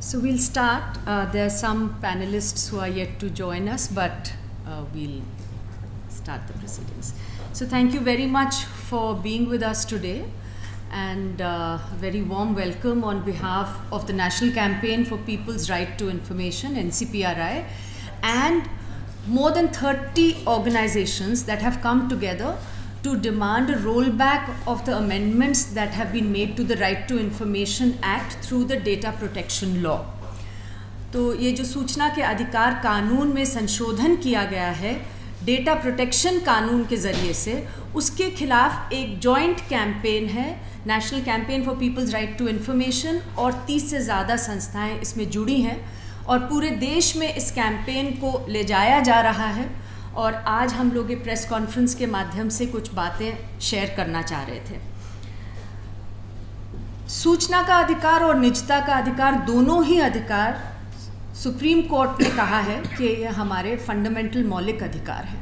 So we'll start. There are some panelists who are yet to join us, but we'll start the proceedings. So thank you very much for being with us today, and very warm welcome on behalf of the National Campaign for People's Right to Information, NCPRI, and more than 30 organizations that have come together to demand a rollback of the amendments that have been made to the Right to Information Act through the Data Protection Law. तो ये जो सूचना के अधिकार कानून में संशोधन किया गया है डेटा प्रोटेक्शन कानून के ज़रिए से, उसके खिलाफ एक जॉइंट कैंपेन है, national campaign for people's right to information, और 30 से ज़्यादा संस्थाएं इसमें जुड़ी हैं और पूरे देश में इस कैंपेन को ले जाया जा रहा है। और आज हम लोग ये प्रेस कॉन्फ्रेंस के माध्यम से कुछ बातें शेयर करना चाह रहे थे। सूचना का अधिकार और निजता का अधिकार, दोनों ही अधिकार सुप्रीम कोर्ट ने कहा है कि ये हमारे फंडामेंटल मौलिक अधिकार हैं।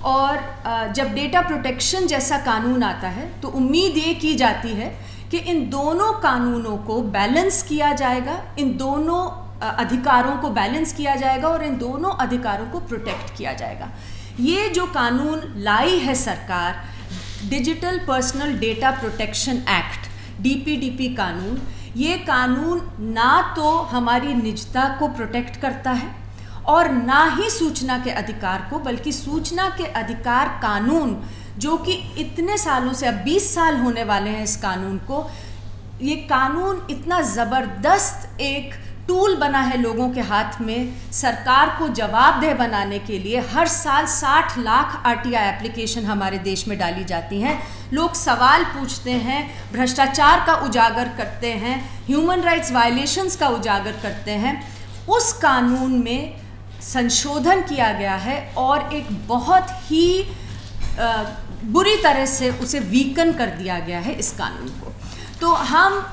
और जब डेटा प्रोटेक्शन जैसा कानून आता है तो उम्मीद ये की जाती है कि इन दोनों कानूनों को बैलेंस किया जाएगा, इन दोनों अधिकारों को बैलेंस किया जाएगा और इन दोनों अधिकारों को प्रोटेक्ट किया जाएगा। ये जो कानून लाई है सरकार, digital personal data protection act, DPDP कानून, ये कानून ना तो हमारी निजता को प्रोटेक्ट करता है और ना ही सूचना के अधिकार को, बल्कि सूचना के अधिकार कानून जो कि इतने सालों से, अब 20 साल होने वाले हैं इस कानून को, ये कानून इतना ज़बरदस्त एक टूल बना है लोगों के हाथ में सरकार को जवाबदेह बनाने के लिए। हर साल 60 लाख आरटीआई एप्लीकेशन हमारे देश में डाली जाती हैं। लोग सवाल पूछते हैं, भ्रष्टाचार का उजागर करते हैं, ह्यूमन राइट्स वायलेशंस का उजागर करते हैं। उस कानून में संशोधन किया गया है और एक बहुत ही बुरी तरह से उसे वीकन कर दिया गया है इस कानून को। तो हम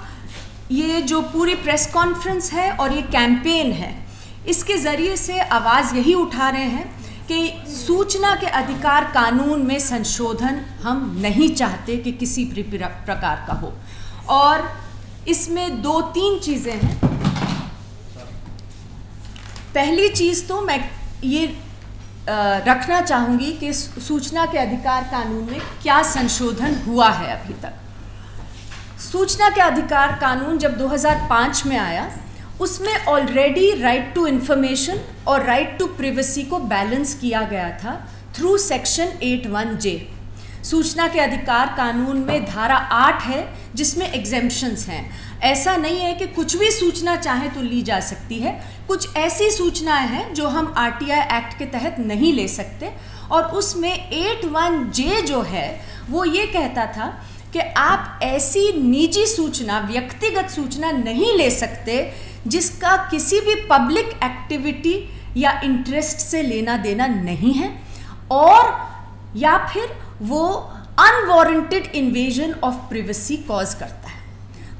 ये जो पूरी प्रेस कॉन्फ्रेंस है और ये कैंपेन है, इसके ज़रिए से आवाज़ यही उठा रहे हैं कि सूचना के अधिकार कानून में संशोधन हम नहीं चाहते कि किसी भी प्रकार का हो। और इसमें 2-3 चीज़ें हैं। पहली चीज़ तो मैं ये रखना चाहूँगी कि सूचना के अधिकार कानून में क्या संशोधन हुआ है अभी तक। सूचना के अधिकार कानून जब 2005 में आया, उसमें ऑलरेडी राइट टू इन्फॉर्मेशन और राइट टू प्रिवेसी को बैलेंस किया गया था थ्रू सेक्शन 81J। सूचना के अधिकार कानून में धारा 8 है जिसमें एग्जेम्पशंस हैं। ऐसा नहीं है कि कुछ भी सूचना चाहे तो ली जा सकती है। कुछ ऐसी सूचनाएं हैं जो हम आरटीआई एक्ट के तहत नहीं ले सकते, और उसमें 81J जो है वो ये कहता था कि आप ऐसी निजी सूचना, व्यक्तिगत सूचना नहीं ले सकते जिसका किसी भी पब्लिक एक्टिविटी या इंटरेस्ट से लेना देना नहीं है, और या फिर वो unwarranted invasion of privacy cause करता है।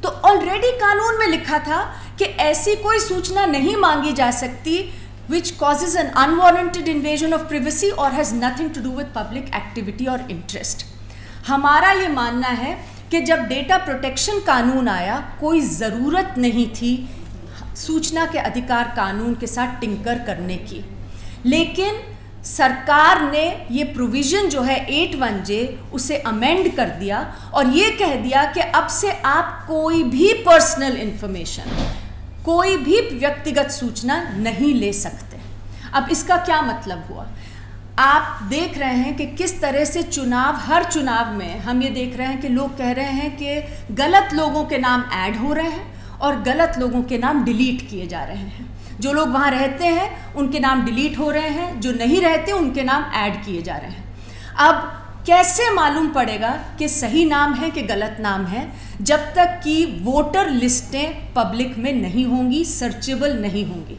तो ऑलरेडी कानून में लिखा था कि ऐसी कोई सूचना नहीं मांगी जा सकती which causes an unwarranted invasion of privacy or has nothing to do with public activity or interest। हमारा ये मानना है कि जब डेटा प्रोटेक्शन कानून आया, कोई ज़रूरत नहीं थी सूचना के अधिकार कानून के साथ टिंकर करने की, लेकिन सरकार ने ये प्रोविज़न जो है 81J उसे अमेंड कर दिया और ये कह दिया कि अब से आप कोई भी पर्सनल इंफॉर्मेशन, कोई भी व्यक्तिगत सूचना नहीं ले सकते। अब इसका क्या मतलब हुआ? आप देख रहे हैं कि किस तरह से हर चुनाव में हम ये देख रहे हैं कि लोग कह रहे हैं कि गलत लोगों के नाम ऐड हो रहे हैं और गलत लोगों के नाम डिलीट किए जा रहे हैं। जो लोग वहाँ रहते हैं उनके नाम डिलीट हो रहे हैं, जो नहीं रहते उनके नाम ऐड किए जा रहे हैं। अब कैसे मालूम पड़ेगा कि सही नाम है कि गलत नाम है, जब तक कि वोटर लिस्टें पब्लिक में नहीं होंगी, सर्चेबल नहीं होंगी।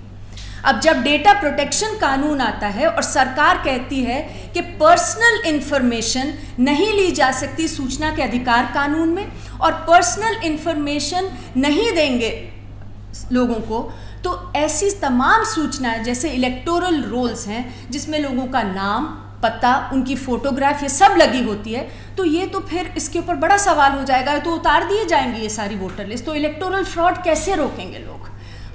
अब जब डेटा प्रोटेक्शन कानून आता है और सरकार कहती है कि पर्सनल इंफॉर्मेशन नहीं ली जा सकती सूचना के अधिकार कानून में, और पर्सनल इंफॉर्मेशन नहीं देंगे लोगों को, तो ऐसी तमाम सूचनाएं जैसे इलेक्टोरल रोल्स हैं जिसमें लोगों का नाम, पता, उनकी फ़ोटोग्राफ, ये सब लगी होती है, तो ये तो फिर इसके ऊपर बड़ा सवाल हो जाएगा। तो उतार दिए जाएंगे ये सारी वोटर लिस्ट, तो इलेक्टोरल फ्रॉड कैसे रोकेंगे लोग?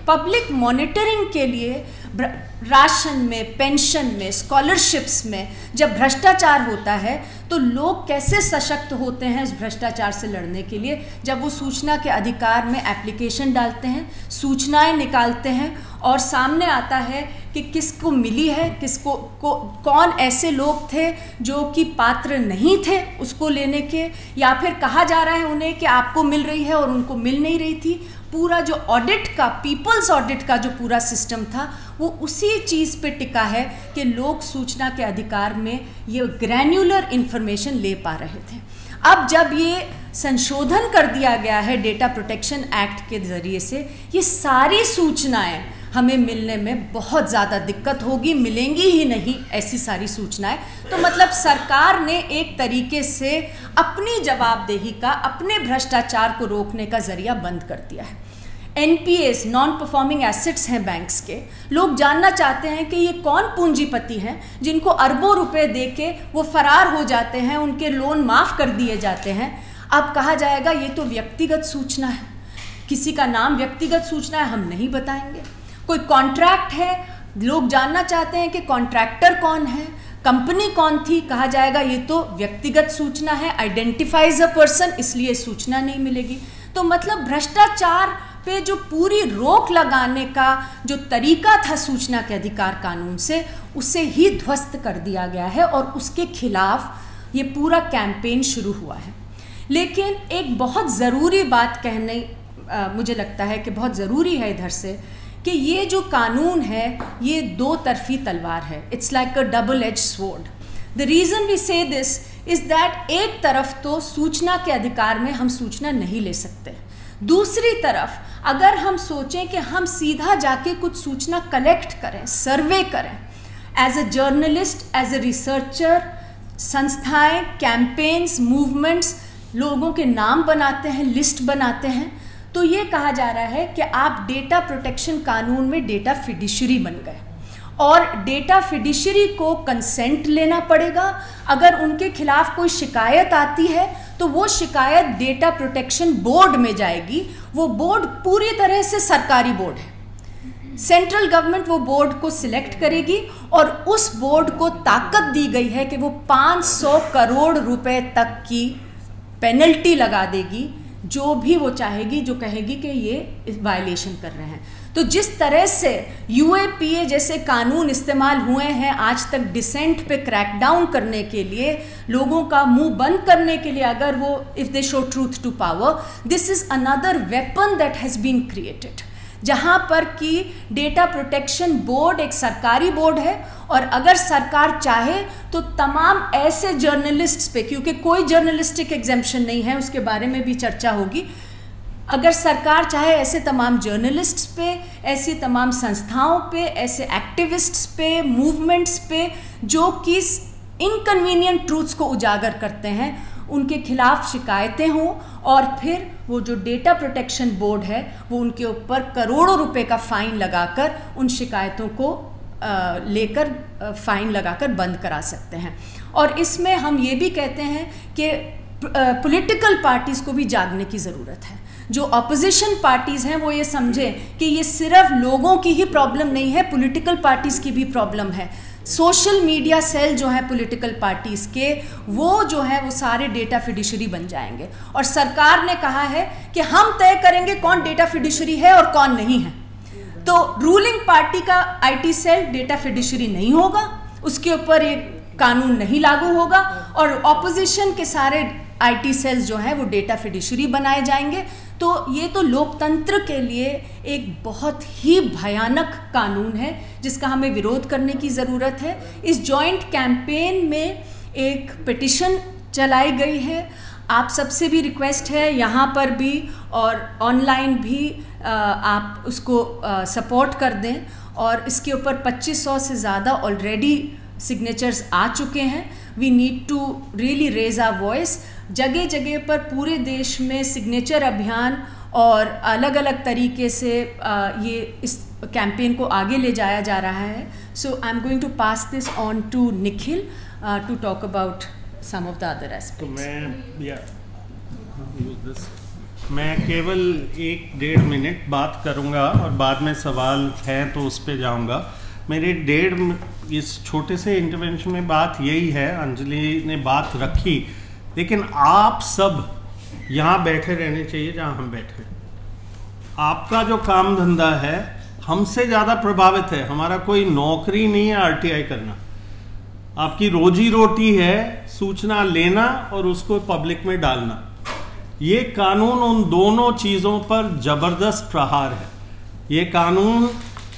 पब्लिक मॉनिटरिंग के लिए राशन में, पेंशन में, स्कॉलरशिप्स में जब भ्रष्टाचार होता है तो लोग कैसे सशक्त होते हैं इस भ्रष्टाचार से लड़ने के लिए, जब वो सूचना के अधिकार में एप्लीकेशन डालते हैं, सूचनाएं निकालते हैं और सामने आता है कि किसको मिली है, कौन ऐसे लोग थे जो कि पात्र नहीं थे उसको लेने के, या फिर कहा जा रहा है उन्हें कि आपको मिल रही है और उनको मिल नहीं रही थी। पूरा जो ऑडिट का, पीपल्स ऑडिट का जो पूरा सिस्टम था वो उसी चीज़ पे टिका है कि लोग सूचना के अधिकार में ये ग्रैन्युलर इन्फॉर्मेशन ले पा रहे थे। अब जब ये संशोधन कर दिया गया है डेटा प्रोटेक्शन एक्ट के ज़रिए से, ये सारी सूचनाएं हमें मिलने में बहुत ज़्यादा दिक्कत होगी, मिलेंगी ही नहीं ऐसी सारी सूचनाएं। तो मतलब सरकार ने एक तरीके से अपनी जवाबदेही का, अपने भ्रष्टाचार को रोकने का जरिया बंद कर दिया है। NPAs, नॉन परफॉर्मिंग एसेट्स हैं बैंक्स के, लोग जानना चाहते हैं कि ये कौन पूंजीपति हैं जिनको अरबों रुपए देके वो फरार हो जाते हैं, उनके लोन माफ़ कर दिए जाते हैं। अब कहा जाएगा ये तो व्यक्तिगत सूचना है, किसी का नाम व्यक्तिगत सूचना है, हम नहीं बताएंगे। कोई कॉन्ट्रैक्ट है, लोग जानना चाहते हैं कि कॉन्ट्रैक्टर कौन है, कंपनी कौन थी, कहा जाएगा ये तो व्यक्तिगत सूचना है, आइडेंटिफाइज अ पर्सन, इसलिए सूचना नहीं मिलेगी। तो मतलब भ्रष्टाचार पे जो पूरी रोक लगाने का जो तरीका था सूचना के अधिकार कानून से, उसे ही ध्वस्त कर दिया गया है और उसके खिलाफ ये पूरा कैंपेन शुरू हुआ है। लेकिन एक बहुत ज़रूरी बात कहने मुझे लगता है कि बहुत ज़रूरी है इधर से, कि ये जो कानून है ये दो तरफी तलवार है। It's like a double edge sword. The reason we say this is that एक तरफ तो सूचना के अधिकार में हम सूचना नहीं ले सकते, दूसरी तरफ अगर हम सोचें कि हम सीधा जाके कुछ सूचना कलेक्ट करें, सर्वे करें, as a journalist, as a researcher, संस्थाएं, कैंपेन्स, मूवमेंट्स लोगों के नाम बनाते हैं, लिस्ट बनाते हैं, तो ये कहा जा रहा है कि आप डेटा प्रोटेक्शन कानून में डेटा फिडिशरी बन गए और डेटा फिडिशरी को कंसेंट लेना पड़ेगा। अगर उनके खिलाफ कोई शिकायत आती है तो वो शिकायत डेटा प्रोटेक्शन बोर्ड में जाएगी। वो बोर्ड पूरी तरह से सरकारी बोर्ड है, सेंट्रल गवर्नमेंट वो बोर्ड को सिलेक्ट करेगी और उस बोर्ड को ताकत दी गई है कि वो 500 करोड़ रुपए तक की पेनल्टी लगा देगी जो भी वो चाहेगी, जो कहेगी कि ये वायलेशन कर रहे हैं। तो जिस तरह से UAPA जैसे कानून इस्तेमाल हुए हैं आज तक डिसेंट पे क्रैकडाउन करने के लिए, लोगों का मुंह बंद करने के लिए, अगर वो if they show truth to power, this is another weapon that has been created, जहाँ पर कि डेटा प्रोटेक्शन बोर्ड एक सरकारी बोर्ड है और अगर सरकार चाहे तो तमाम ऐसे जर्नलिस्ट्स पे, क्योंकि कोई जर्नलिस्टिक एग्जेम्पशन नहीं है, उसके बारे में भी चर्चा होगी, अगर सरकार चाहे ऐसे तमाम जर्नलिस्ट्स पे, ऐसी तमाम संस्थाओं पे, ऐसे एक्टिविस्ट्स पे, मूवमेंट्स पे जो कि इनकन्वीनियंट ट्रूथ्स को उजागर करते हैं, उनके खिलाफ शिकायतें हों और फिर वो जो डेटा प्रोटेक्शन बोर्ड है वो उनके ऊपर करोड़ों रुपए का फ़ाइन लगाकर उन शिकायतों को लेकर फ़ाइन लगाकर बंद करा सकते हैं। और इसमें हम ये भी कहते हैं कि पॉलिटिकल पार्टीज़ को भी जागने की ज़रूरत है। जो अपोजिशन पार्टीज़ हैं वो ये समझें कि ये सिर्फ लोगों की ही प्रॉब्लम नहीं है, पॉलिटिकल पार्टीज़ की भी प्रॉब्लम है। सोशल मीडिया सेल जो है पॉलिटिकल पार्टीज़ के, वो जो है वो सारे डेटा फिडिशरी बन जाएंगे और सरकार ने कहा है कि हम तय करेंगे कौन डेटा फिडिशरी है और कौन नहीं है। तो रूलिंग पार्टी का IT सेल डेटा फिडिशरी नहीं होगा, उसके ऊपर एक कानून नहीं लागू होगा और ऑपोजिशन के सारे IT सेल्स जो हैं वो डेटा फिडिशरी बनाए जाएंगे। तो ये तो लोकतंत्र के लिए एक बहुत ही भयानक कानून है जिसका हमें विरोध करने की ज़रूरत है। इस जॉइंट कैंपेन में एक पिटिशन चलाई गई है, आप सबसे भी रिक्वेस्ट है यहाँ पर भी और ऑनलाइन भी आप उसको सपोर्ट कर दें और इसके ऊपर 2500 से ज़्यादा ऑलरेडी सिग्नेचर्स आ चुके हैं। We need to really raise our voice. जगह जगह पर पूरे देश में सिग्नेचर अभियान और अलग अलग तरीके से ये इस कैंपेन को आगे ले जाया जा रहा है। So I am going to pass this on to Nikhil to talk about some of the other aspects. तो मैं use this. मैं केवल 1-1.5 मिनट बात करूंगा और बाद में सवाल है तो उस पर जाऊंगा। मेरे इस छोटे से इंटरवेंशन में बात यही है, अंजलि ने बात रखी, लेकिन आप सब यहाँ बैठे रहने चाहिए जहाँ हम बैठे। आपका जो काम धंधा है हमसे ज़्यादा प्रभावित है, हमारा कोई नौकरी नहीं है आरटीआई करना। आपकी रोजी रोटी है सूचना लेना और उसको पब्लिक में डालना। ये कानून उन दोनों चीज़ों पर जबरदस्त प्रहार है। ये कानून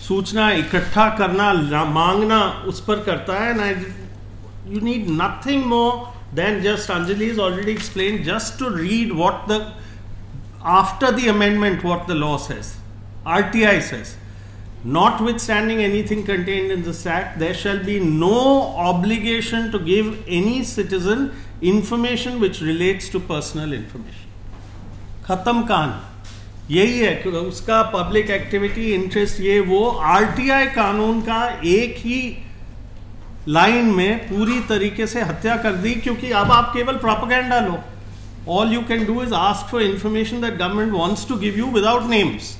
सूचना इकट्ठा करना, मांगना उस पर करता है ना। You need nothing more than just, Anjali is already explain, just to read what the after the amendment what the law says, RTI says, notwithstanding anything contained in this act, there shall be no obligation to give any citizen information which relates to personal information. खत्म कहानी। यही है कि उसका public activity interest ये वो RTI कानून का एक ही लाइन में पूरी तरीके से हत्या कर दी, क्योंकि अब आप केवल प्रोपेगेंडा लो। All you can do is ask for information that government wants to give you without names,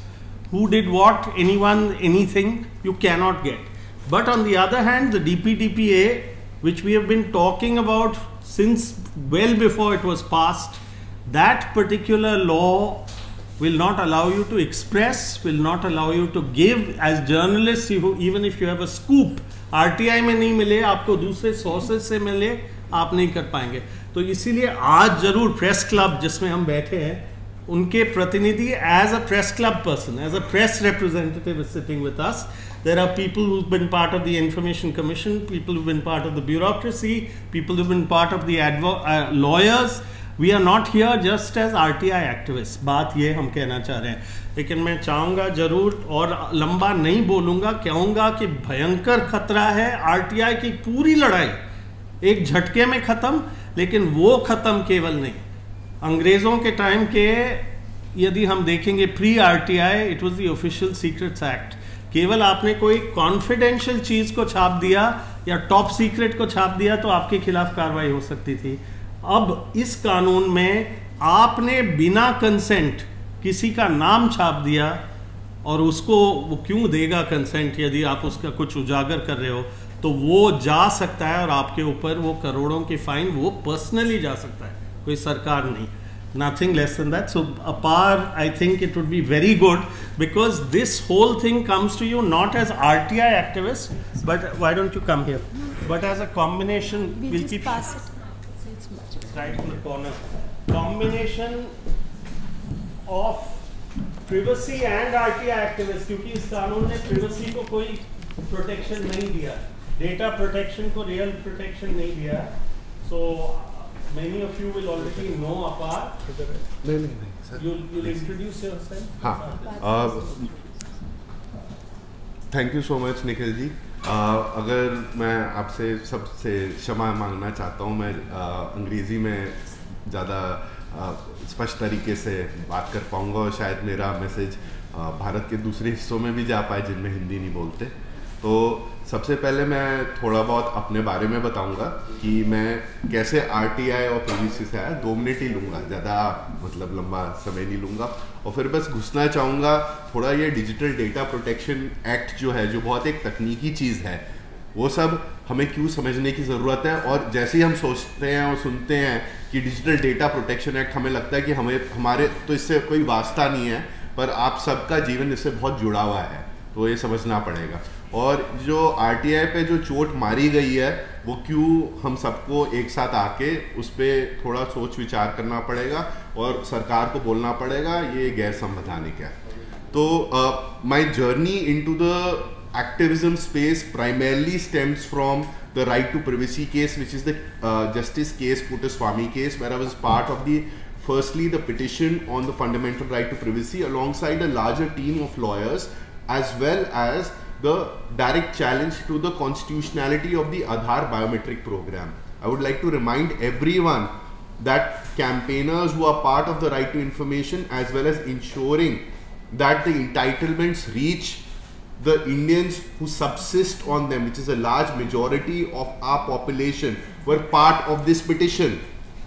who did what, anyone, anything, you cannot get. But on the other hand, the DPDPA, which we have been talking about since well before it was passed, that particular law will not allow you to express, will not allow you to give as journalists, even if you have a scoop, RTI में नहीं मिले, आपको दूसरे sources से मिले, आप नहीं कर पाएंगे। तो इसीलिए आज जरूर प्रेस क्लब जिसमें हम बैठे हैं, उनके प्रतिनिधि, as a press club person, as a press representative is sitting with us. There are people who've been part of the Information Commission, people who've been part of the bureaucracy, people who've been part of the lawyers. We are not here just as RTI activists. बात ये हम कहना चाह रहे हैं। लेकिन मैं चाहूँगा जरूर, और लंबा नहीं बोलूँगा, कहूँगा कि भयंकर खतरा है। RTI की पूरी लड़ाई एक झटके में ख़त्म, लेकिन वो ख़त्म केवल नहीं। अंग्रेज़ों के टाइम के यदि हम देखेंगे pre RTI, it was the official secrets act. केवल आपने कोई कॉन्फिडेंशियल चीज़ को छाप दिया या टॉप सीक्रेट को छाप दिया तो आपके खिलाफ कार्रवाई हो सकती थी। अब इस कानून में आपने बिना कंसेंट किसी का नाम छाप दिया, और उसको वो क्यों देगा कंसेंट यदि आप उसका कुछ उजागर कर रहे हो, तो वो जा सकता है और आपके ऊपर वो करोड़ों की फाइन वो पर्सनली जा सकता है, कोई सरकार नहीं, nothing less than that. So Apar, I think it would be very good, because this whole thing comes to you not as RTI activists, but why don't you come here, but as a combination. We'll keep pass it. It's much right in the corner. Combination of privacy and RTI activists, क्योंकि इस कानून ने privacy को कोई protection नहीं दिया, data protection को real protection नहीं दिया। So many of you will already know Apar. नहीं sir. You'll introduce yourself. हाँ, thank you so much Nikhil ji. अगर मैं आपसे सबसे क्षमा मांगना चाहता हूँ, मैं अंग्रेज़ी में ज़्यादा स्पष्ट तरीके से बात कर पाऊँगा, और शायद मेरा मैसेज भारत के दूसरे हिस्सों में भी जा पाए जिनमें हिंदी नहीं बोलते। तो सबसे पहले मैं थोड़ा बहुत अपने बारे में बताऊंगा कि मैं कैसे आरटीआई और पीवीसी से आया। 2 मिनट ही लूँगा, ज़्यादा मतलब लंबा समय नहीं लूँगा, और फिर बस घुसना चाहूँगा थोड़ा ये डिजिटल डेटा प्रोटेक्शन एक्ट जो है, जो बहुत एक तकनीकी चीज़ है, वो सब हमें क्यों समझने की ज़रूरत है। और जैसे ही हम सोचते हैं और सुनते हैं कि डिजिटल डेटा प्रोटेक्शन एक्ट, हमें लगता है कि हमारे तो इससे कोई वास्ता नहीं है, पर आप सबका जीवन इससे बहुत जुड़ा हुआ है, तो ये समझना पड़ेगा। और जो आरटीआई पे जो चोट मारी गई है, वो क्यों हम सबको एक साथ आके उस पर थोड़ा सोच विचार करना पड़ेगा और सरकार को बोलना पड़ेगा ये गैर संवैधानिक है। तो my journey into the activism space primarily stems from the right to privacy case, which is the Justice case Puttaswamy case, where I was part of firstly the petition on the fundamental right to privacy alongside a larger team of lawyers, as well as the direct challenge to the constitutionality of the Aadhaar biometric program. I would like to remind everyone that campaigners who are part of the right to information, as well as ensuring that the entitlements reach the Indians who subsist on them, which is a large majority of our population, were part of this petition.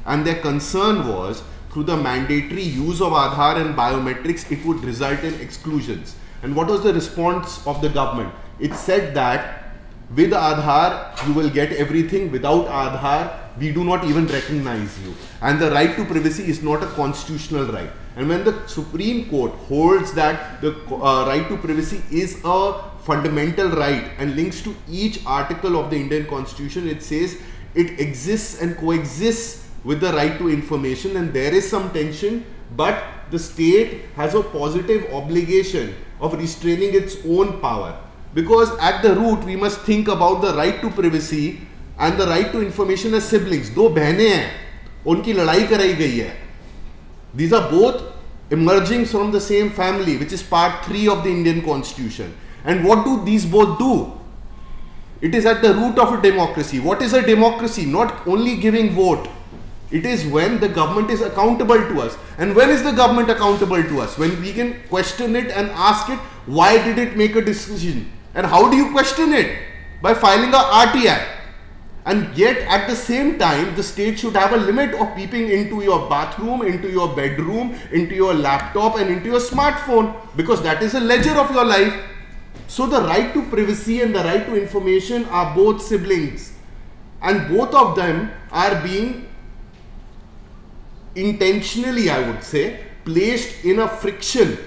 And their concern was through the mandatory use of Aadhaar and biometrics, it would result in exclusions. And what was the response of the government? It said that with Aadhaar, you will get everything. Without Aadhaar, we do not even recognize you. And the right to privacy is not a constitutional right. And when the Supreme Court holds that the right to privacy is a fundamental right and links to each article of the Indian Constitution, it says it exists and coexists with the right to information, and there is some tension, but the state has a positive obligation of restraining its own power. Because at the root, we must think about the right to privacy and the right to information as siblings. दो बहनें हैं, उनकी लड़ाई कराई गई है. These are both emerging from the same family, which is part 3 of the Indian Constitution. And what do these both do? It is at the root of a democracy. What is a democracy? Not only giving vote. It is when the government is accountable to us. And when is the government accountable to us? When we can question it and ask it, why did it make a decision? And how do you question it? By filing a RTI. And yet at the same time, the state should have a limit of peeping into your bathroom, into your bedroom, into your laptop and into your smartphone, because that is a ledger of your life. So the right to privacy and the right to information are both siblings, and both of them are being intentionally, I would say, placed in a friction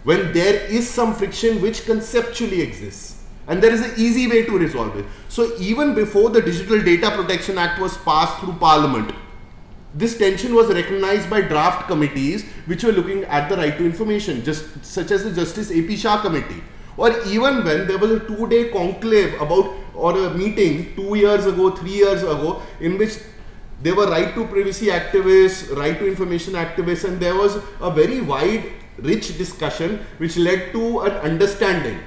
when there is some friction which conceptually exists. And there is an easy way to resolve it. So even before the Digital Data Protection Act was passed through Parliament, this tension was recognized by draft committees which were looking at the right to information, just such as the Justice AP Shah Committee. Or even when there was a 2-day conclave about, or a meeting 2 years ago, 3 years ago, in which there were right to privacy activists, right to information activists, and there was a very wide, rich discussion which led to an understanding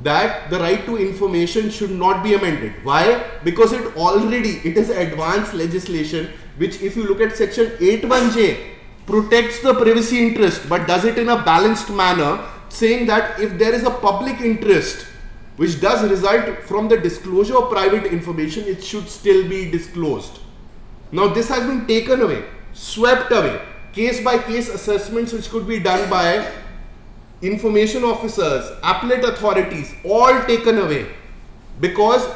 that the right to information should not be amended. Why? Because it is advanced legislation which, if you look at section 81J, protects the privacy interest but does it in a balanced manner, saying that if there is a public interest which does result from the disclosure of private information, it should still be disclosed. Now this has been taken away, swept away. Case by case assessments which could be done by information officers, appellate authorities, all taken away, because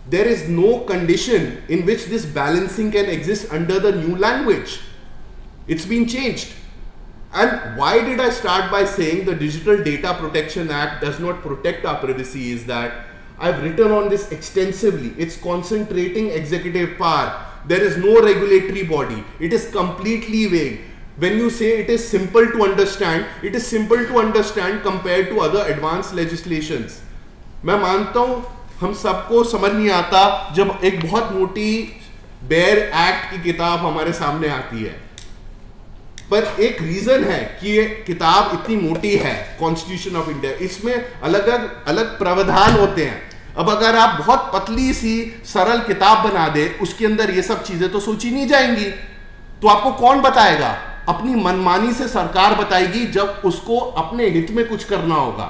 there is no condition in which this balancing can exist under the new language. It's been changed. And why did I start by saying the Digital Data Protection Act does not protect our privacy is that I've written on this extensively. It's concentrating executive power. There is no regulatory body. It is completely vague. When you say it is simple to understand, it is simple to understand compared to other advanced legislations. मैं मानता हूँ हम सबको समझ नहीं आता जब एक बहुत मोटी बेयर एक्ट की किताब हमारे सामने आती है, पर एक रीजन है कि ये किताब इतनी मोटी है, कॉन्स्टिट्यूशन ऑफ इंडिया, इसमें अलग अलग प्रावधान होते हैं. अब अगर आप बहुत पतली सी सरल किताब बना दे, उसके अंदर ये सब चीजें तो सोची नहीं जाएंगी, तो आपको कौन बताएगा? अपनी मनमानी से सरकार बताएगी जब उसको अपने हित में कुछ करना होगा.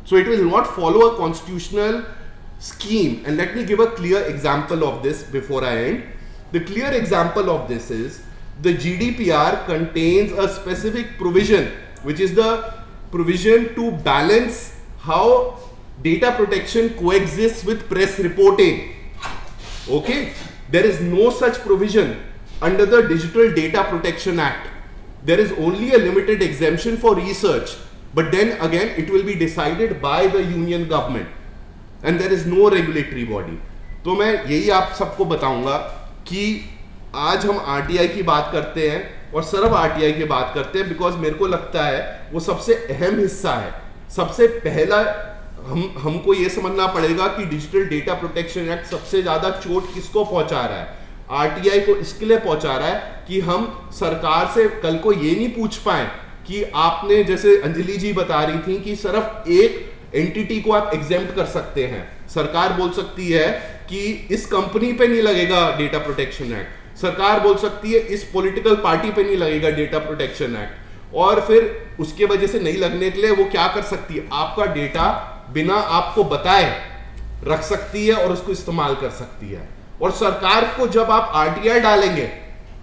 So it will not follow a constitutional scheme. And let me give a clear example of this before I end. The clear example of this is the GDPR contains a specific provision, which is the provision to balance how data protection coexists with press reporting. Okay, there is no such provision under the Digital Data Protection Act. There is only a limited exemption for research, but then again it will be decided by the union government and there is no regulatory body. तो मैं यही आप सबको बताऊंगा कि आज हम RTI की बात करते हैं और सिर्फ RTI की बात करते हैं बिकॉज मेरे को लगता है वो सबसे अहम हिस्सा है. सबसे पहला हमको ये समझना पड़ेगा कि डिजिटल डेटा प्रोटेक्शन एक्ट सबसे ज्यादा चोट किसको पहुंचा रहा है. RTI को इसके लिए पहुंचा रहा है कि हम सरकार से कल को ये नहीं पूछ पाए कि आपने, जैसे अंजलि जी बता रही थी कि सिर्फ एक एंटिटी को आप एग्जेम्प्ट कर सकते हैं. सरकार बोल सकती है कि इस कंपनी पे नहीं लगेगा डेटा प्रोटेक्शन एक्ट, सरकार बोल सकती है इस पॉलिटिकल पार्टी पे नहीं लगेगा डेटा प्रोटेक्शन एक्ट, और फिर उसके वजह से नहीं लगने के लिए वो क्या कर सकती है, आपका डेटा बिना आपको बताए रख सकती है और उसको इस्तेमाल कर सकती है. और सरकार को जब आप RTI डालेंगे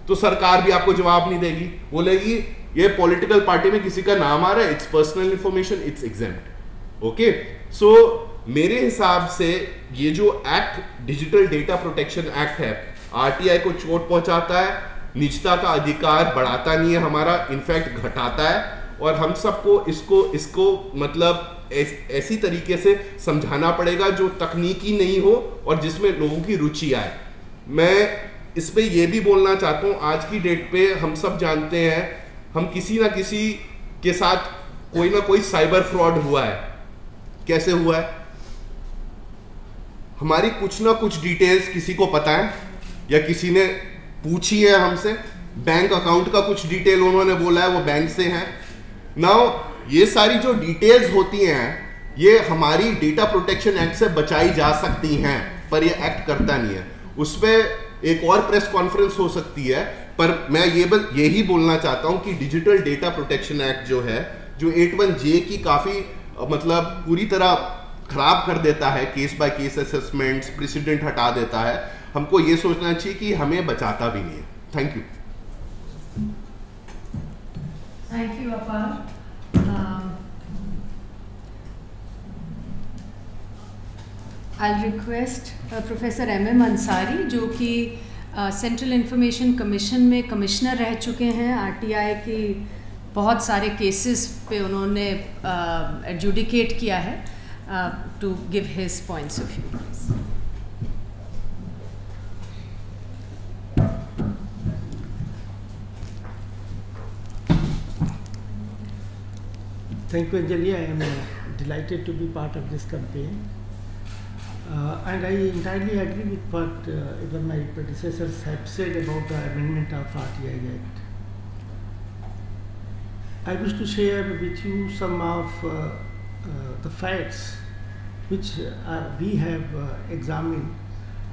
तो सरकार भी आपको जवाब नहीं देगी, बोलेगी ये पॉलिटिकल पार्टी में किसी का नाम आ रहा है, it's personal information, it's exempt. Okay, so मेरे हिसाब से ये जो act digital data protection act है, आरटीआई को चोट पहुंचाता है, निजता का अधिकार बढ़ाता नहीं है हमारा, इनफैक्ट घटाता है। और हम सबको इसको मतलब ऐसी तरीके से समझाना पड़ेगा जो तकनीकी नहीं हो और जिसमें लोगों की रुचि आए। मैं इस पे ये भी बोलना चाहता हूँ, आज की डेट पे हम सब जानते हैं, हम किसी ना किसी के साथ कोई ना कोई साइबर फ्रॉड हुआ है। कैसे हुआ है? हमारी कुछ ना कुछ डिटेल्स किसी को पता है या किसी ने पूछी है हमसे, बैंक अकाउंट का कुछ डिटेल उन्होंने बोला है वो बैंक से है। नाउ ये सारी जो डिटेल्स होती हैं ये हमारी डेटा प्रोटेक्शन एक्ट से बचाई जा सकती हैं, पर ये एक्ट करता नहीं है। उस पर एक और प्रेस कॉन्फ्रेंस हो सकती है, पर मैं यही बोलना चाहता हूं कि डिजिटल डेटा प्रोटेक्शन एक्ट जो है, जो 81J की काफ़ी मतलब पूरी तरह खराब कर देता है, case by case assessments, president हटा देता है, हमको ये सोचना चाहिए कि हमें बचाता भी नहीं है। Thank you. थैंक यू अपार। I'll request professor MM Ansari, जो कि सेंट्रल इंफॉर्मेशन कमीशन में कमिश्नर रह चुके हैं, आरटीआई की बहुत सारे केसेस पे उन्होंने एडजुडिकेट किया है, to give his points of view. Thank you, Anjali. I am delighted to be part of this campaign. And I entirely agree with what even my predecessors have said about the amendment of RTI Act. I wish to share with you some of the facts which we have examined,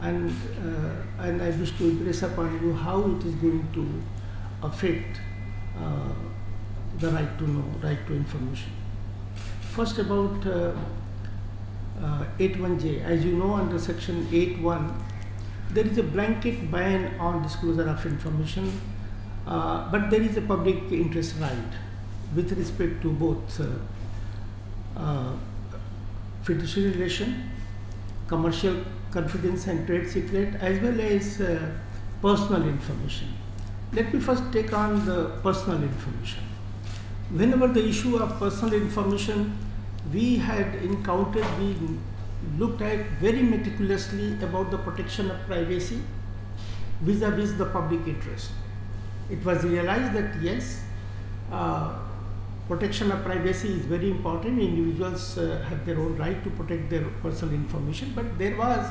and I wish to impress upon you how it is going to affect the right to know, right to information. First, about 81J. As you know, under section 8(1), there is a blanket ban on disclosure of information, but there is a public interest right with respect to both fiduciary relation, commercial confidence and trade secret, as well as personal information. Let me first take on the personal information. Whenever the issue of personal information we had encountered, we looked at very meticulously about the protection of privacy vis-a-vis the public interest. It was realized that yes, protection of privacy is very important. Individuals have their own right to protect their personal information, but there was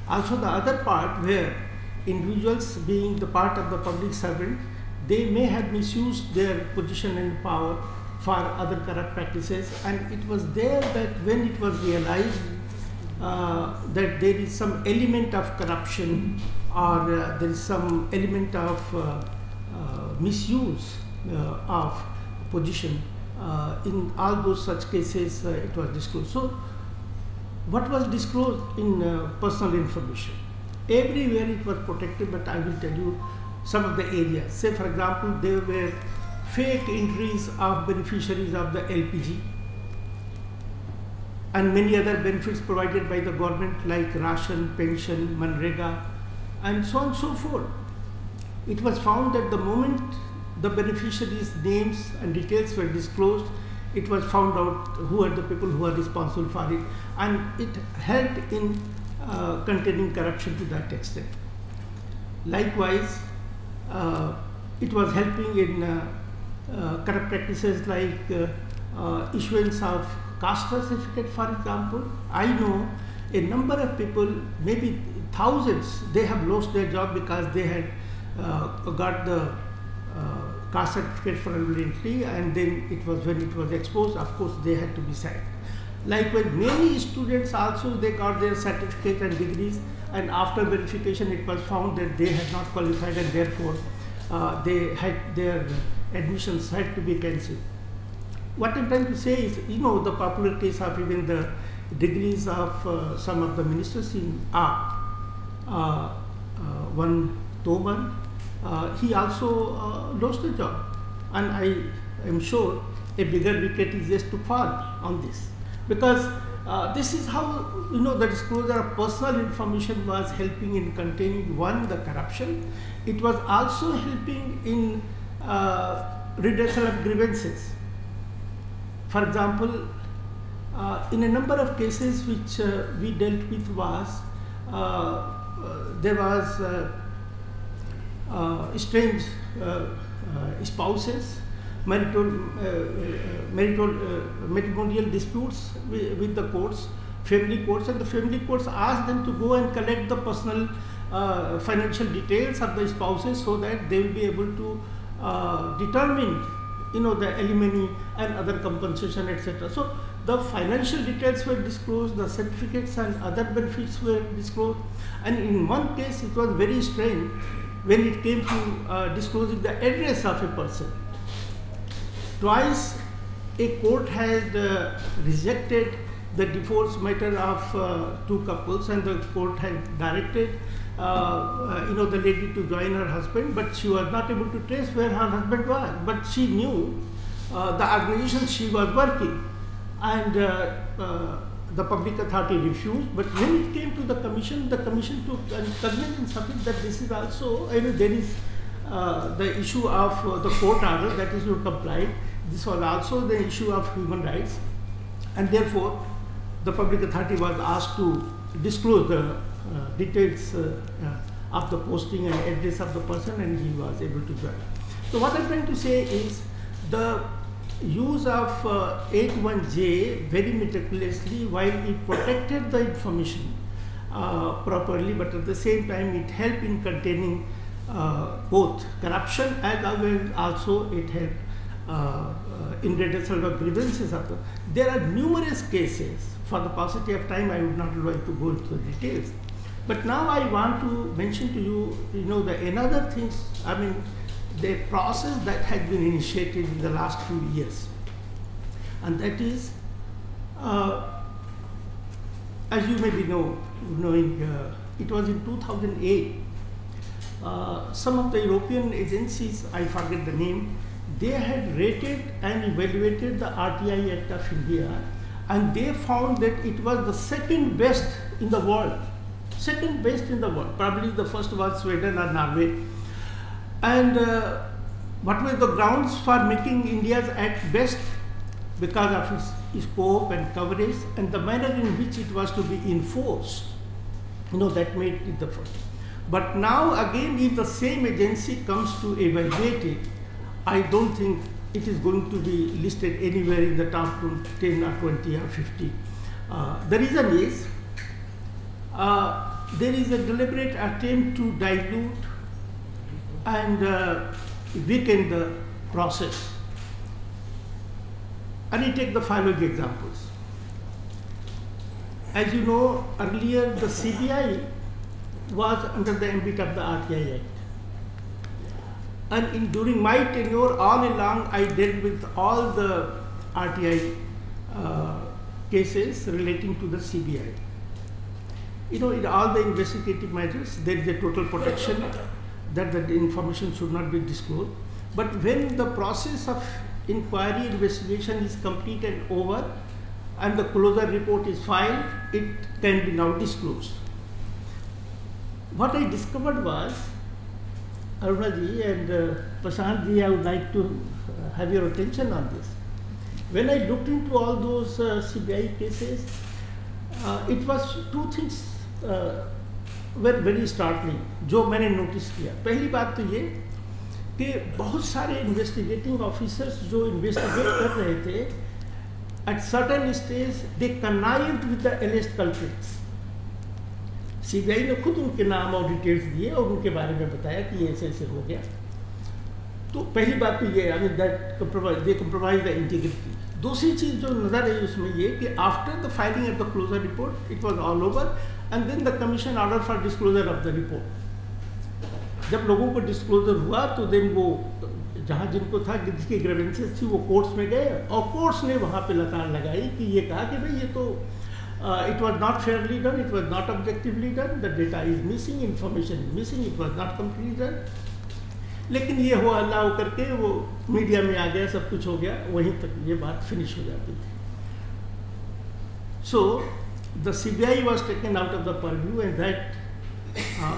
also the other part where individuals, being the part of the public servant, they may have misused their position and power for other corrupt practices, and it was there that when it was realized that there is some element of corruption or there is some element of misuse of position, in all those such cases it was disclosed. So what was disclosed in personal information? Everywhere it was protected, but I will tell you some of the areas. Say for example, there were fake entries of beneficiaries of the LPG and many other benefits provided by the government like ration, pension, Manrega, and so on and so forth. It was found that the moment the beneficiaries' names and details were disclosed, it was found out who are the people who are responsible for it, and it helped in containing corruption to that extent. Likewise, it was helping in corrupt practices like issuance of caste certificate, for example. I know a number of people, maybe thousands, they have lost their job because they had got the caste certificate fraudulently, and then it was when it was exposed, of course they had to be sacked. Likewise, many students also, they got their certificate and degrees, and after verification it was found that they had not qualified, and therefore they had their admissions had to be cancelled. What I'm trying to say is, you know, the popular case of even the degrees of some of the ministers in one Tomar he also lost the job. And I am sure a bigger wicket is yet to fall on this. Because this is how, the disclosure of personal information was helping in containing, one, the corruption. It was also helping in redressal of grievances. For example, in a number of cases which we dealt with was, there was strange spouses, matrimonial disputes with the courts, family courts, and the family courts asked them to go and collect the personal financial details of the spouses so that they will be able to determine, the alimony and other compensation, etc. So the financial details were disclosed, the certificates and other benefits were disclosed, and in one case it was very strange when it came to disclosing the address of a person. Twice a court had rejected the divorce matter of two couples, and the court had directed the lady to join her husband, but she was not able to trace where her husband was. But she knew the organization she was working, and the public authority refused. But when it came to the commission took cognizance of it, that this is also, there is the issue of the court order that is not complied. This was also the issue of human rights, and therefore the public authority was asked to disclose the details of the posting and address of the person, and he was able to join. So what I'm trying to say is the use of 81J very meticulously, while it protected the information properly, but at the same time it helped in containing both corruption as also it helped in redressal of grievances. There are numerous cases. For the paucity of time, I would not like to go into the details. But now I want to mention to you, the another things, the process that has been initiated in the last few years. And that is, as you may be knowing, it was in 2008, some of the European agencies, I forget the name, they had rated and evaluated the RTI Act of India, and they found that it was the second best in the world. Second best in the world. Probably the first was Sweden or Norway. And what were the grounds for making India's act best? Because of its scope and coverage and the manner in which it was to be enforced. That made it the first. But now again, if the same agency comes to evaluate it, I don't think it is going to be listed anywhere in the top 10 or 20 or 50. The reason is there is a deliberate attempt to dilute and weaken the process. And I take the following examples. As you know, earlier the CBI was under the ambit of the RTI Act. And during my tenure, all along, I dealt with all the RTI cases relating to the CBI. In all the investigative measures, there is a total protection that the information should not be disclosed. But when the process of inquiry investigation is complete and over, and the closure report is filed, it can be now disclosed. What I discovered was, Aruna ji and Prashant ji, I would like to have your attention on this. When I looked into all those CBI cases, it was two things were very startling, जो मैंने notice किया. पहली बात तो ये कि बहुत सारे इन्वेस्टिगेटिंग ऑफिसर्स जो इन्वेस्टिगेट कर रहे थे, at certain stage they connived with the alleged culprits. CBI ने खुद उनके नाम और डिटेल्स दिए और उनके बारे में बताया कि ऐसे ऐसे हो गया. तो पहली बात तो ये, that they compromise the integrity. दूसरी चीज़ जो नज़र आई उसमें ये कि after the filing of the closure report it was all over and then the commission order for disclosure of the report. जब लोगों को डिस्क्लोजर हुआ तो देन वो जहाँ जिनको था, जिसकी ग्रीवेंसेस थी, वो कोर्ट्स में गए और कोर्ट्स ने वहाँ पे लताड़ लगाई कि ये कहा कि भाई ये तो it was not fairly done, it was not objectively done, the data is missing, information is missing, it was not completely done. लेकिन ये हुआ अल्लाह हो करके वो मीडिया में आ गया, सब कुछ हो गया, वहीं तक ये बात फिनिश हो जाती थी. So the CBI was taken out of the purview and that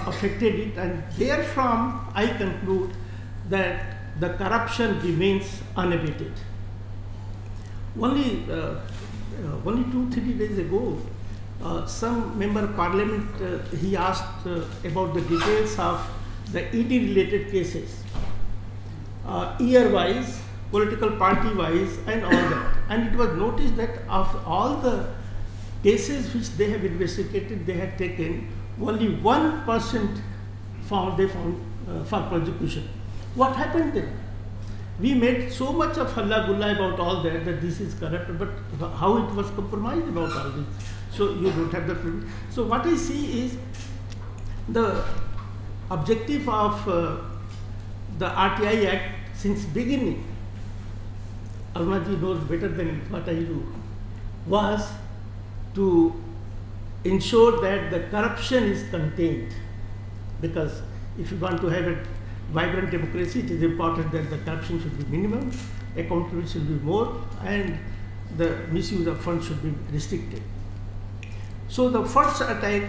affected it, and therefrom I conclude that the corruption remains unabated. Only 2-3 days ago, some member of parliament he asked about the details of the ED related cases, year-wise, political party-wise, and all that. And it was noticed that of all the cases which they have investigated, they had taken only 1% they found for prosecution. What happened then? We made so much of halla gulla about all that this is corrupt, but how it was compromised about all this. So you don't have the proof. So what I see is the objective of the RTI Act since beginning, Arunaji knows better than what I do, was to ensure that the corruption is contained. Because if you want to have a vibrant democracy, it is important that the corruption should be minimum, accountability should be more, and the misuse of funds should be restricted. So the first attack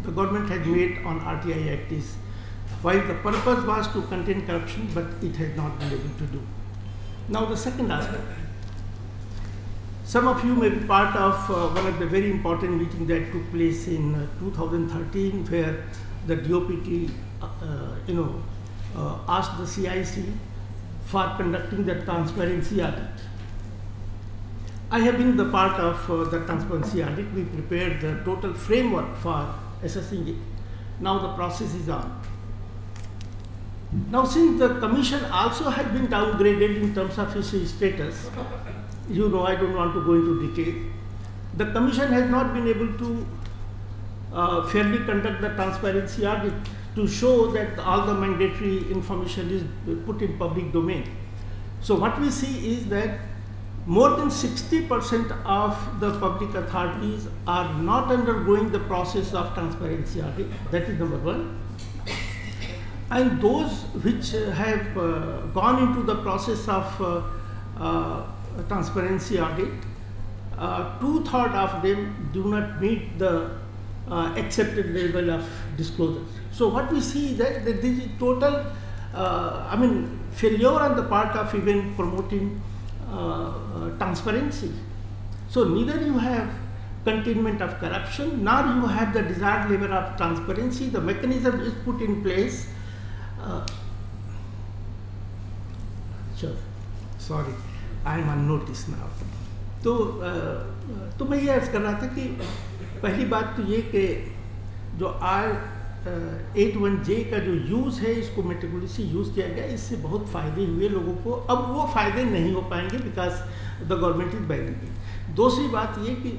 the government has made on RTI Act is, while the purpose was to contain corruption, but it has not been able to do. Now the second aspect. Some of you may be part of one of the very important meetings that took place in 2013, where the DOPT, asked the CIC for conducting the transparency audit. I have been the part of the transparency audit. We prepared the total framework for assessing it. Now the process is on. Now, since the commission also has been downgraded in terms of its status, you know, I don't want to go into detail. The commission has not been able to fairly conduct the transparency audit to show that all the mandatory information is put in public domain. So what we see is that more than 60% of the public authorities are not undergoing the process of transparency audit. That is number one. And those which have gone into the process of transparency audit, 2/3 of them do not meet the accepted level of disclosure. So what we see is that this is total, failure on the part of even promoting transparency. So neither you have containment of corruption, nor you have the desired level of transparency. The mechanism is put in place. Sorry, I am on notice now. तो मैं ये अर्ज कर रहा था कि पहली बात तो ये कि जो R81J का जो यूज़ है, इसको मेटिकुलसली यूज़ किया गया, इससे बहुत फ़ायदे हुए लोगों को. अब वो फ़ायदे नहीं हो पाएंगे because the government is banning it. दूसरी बात ये कि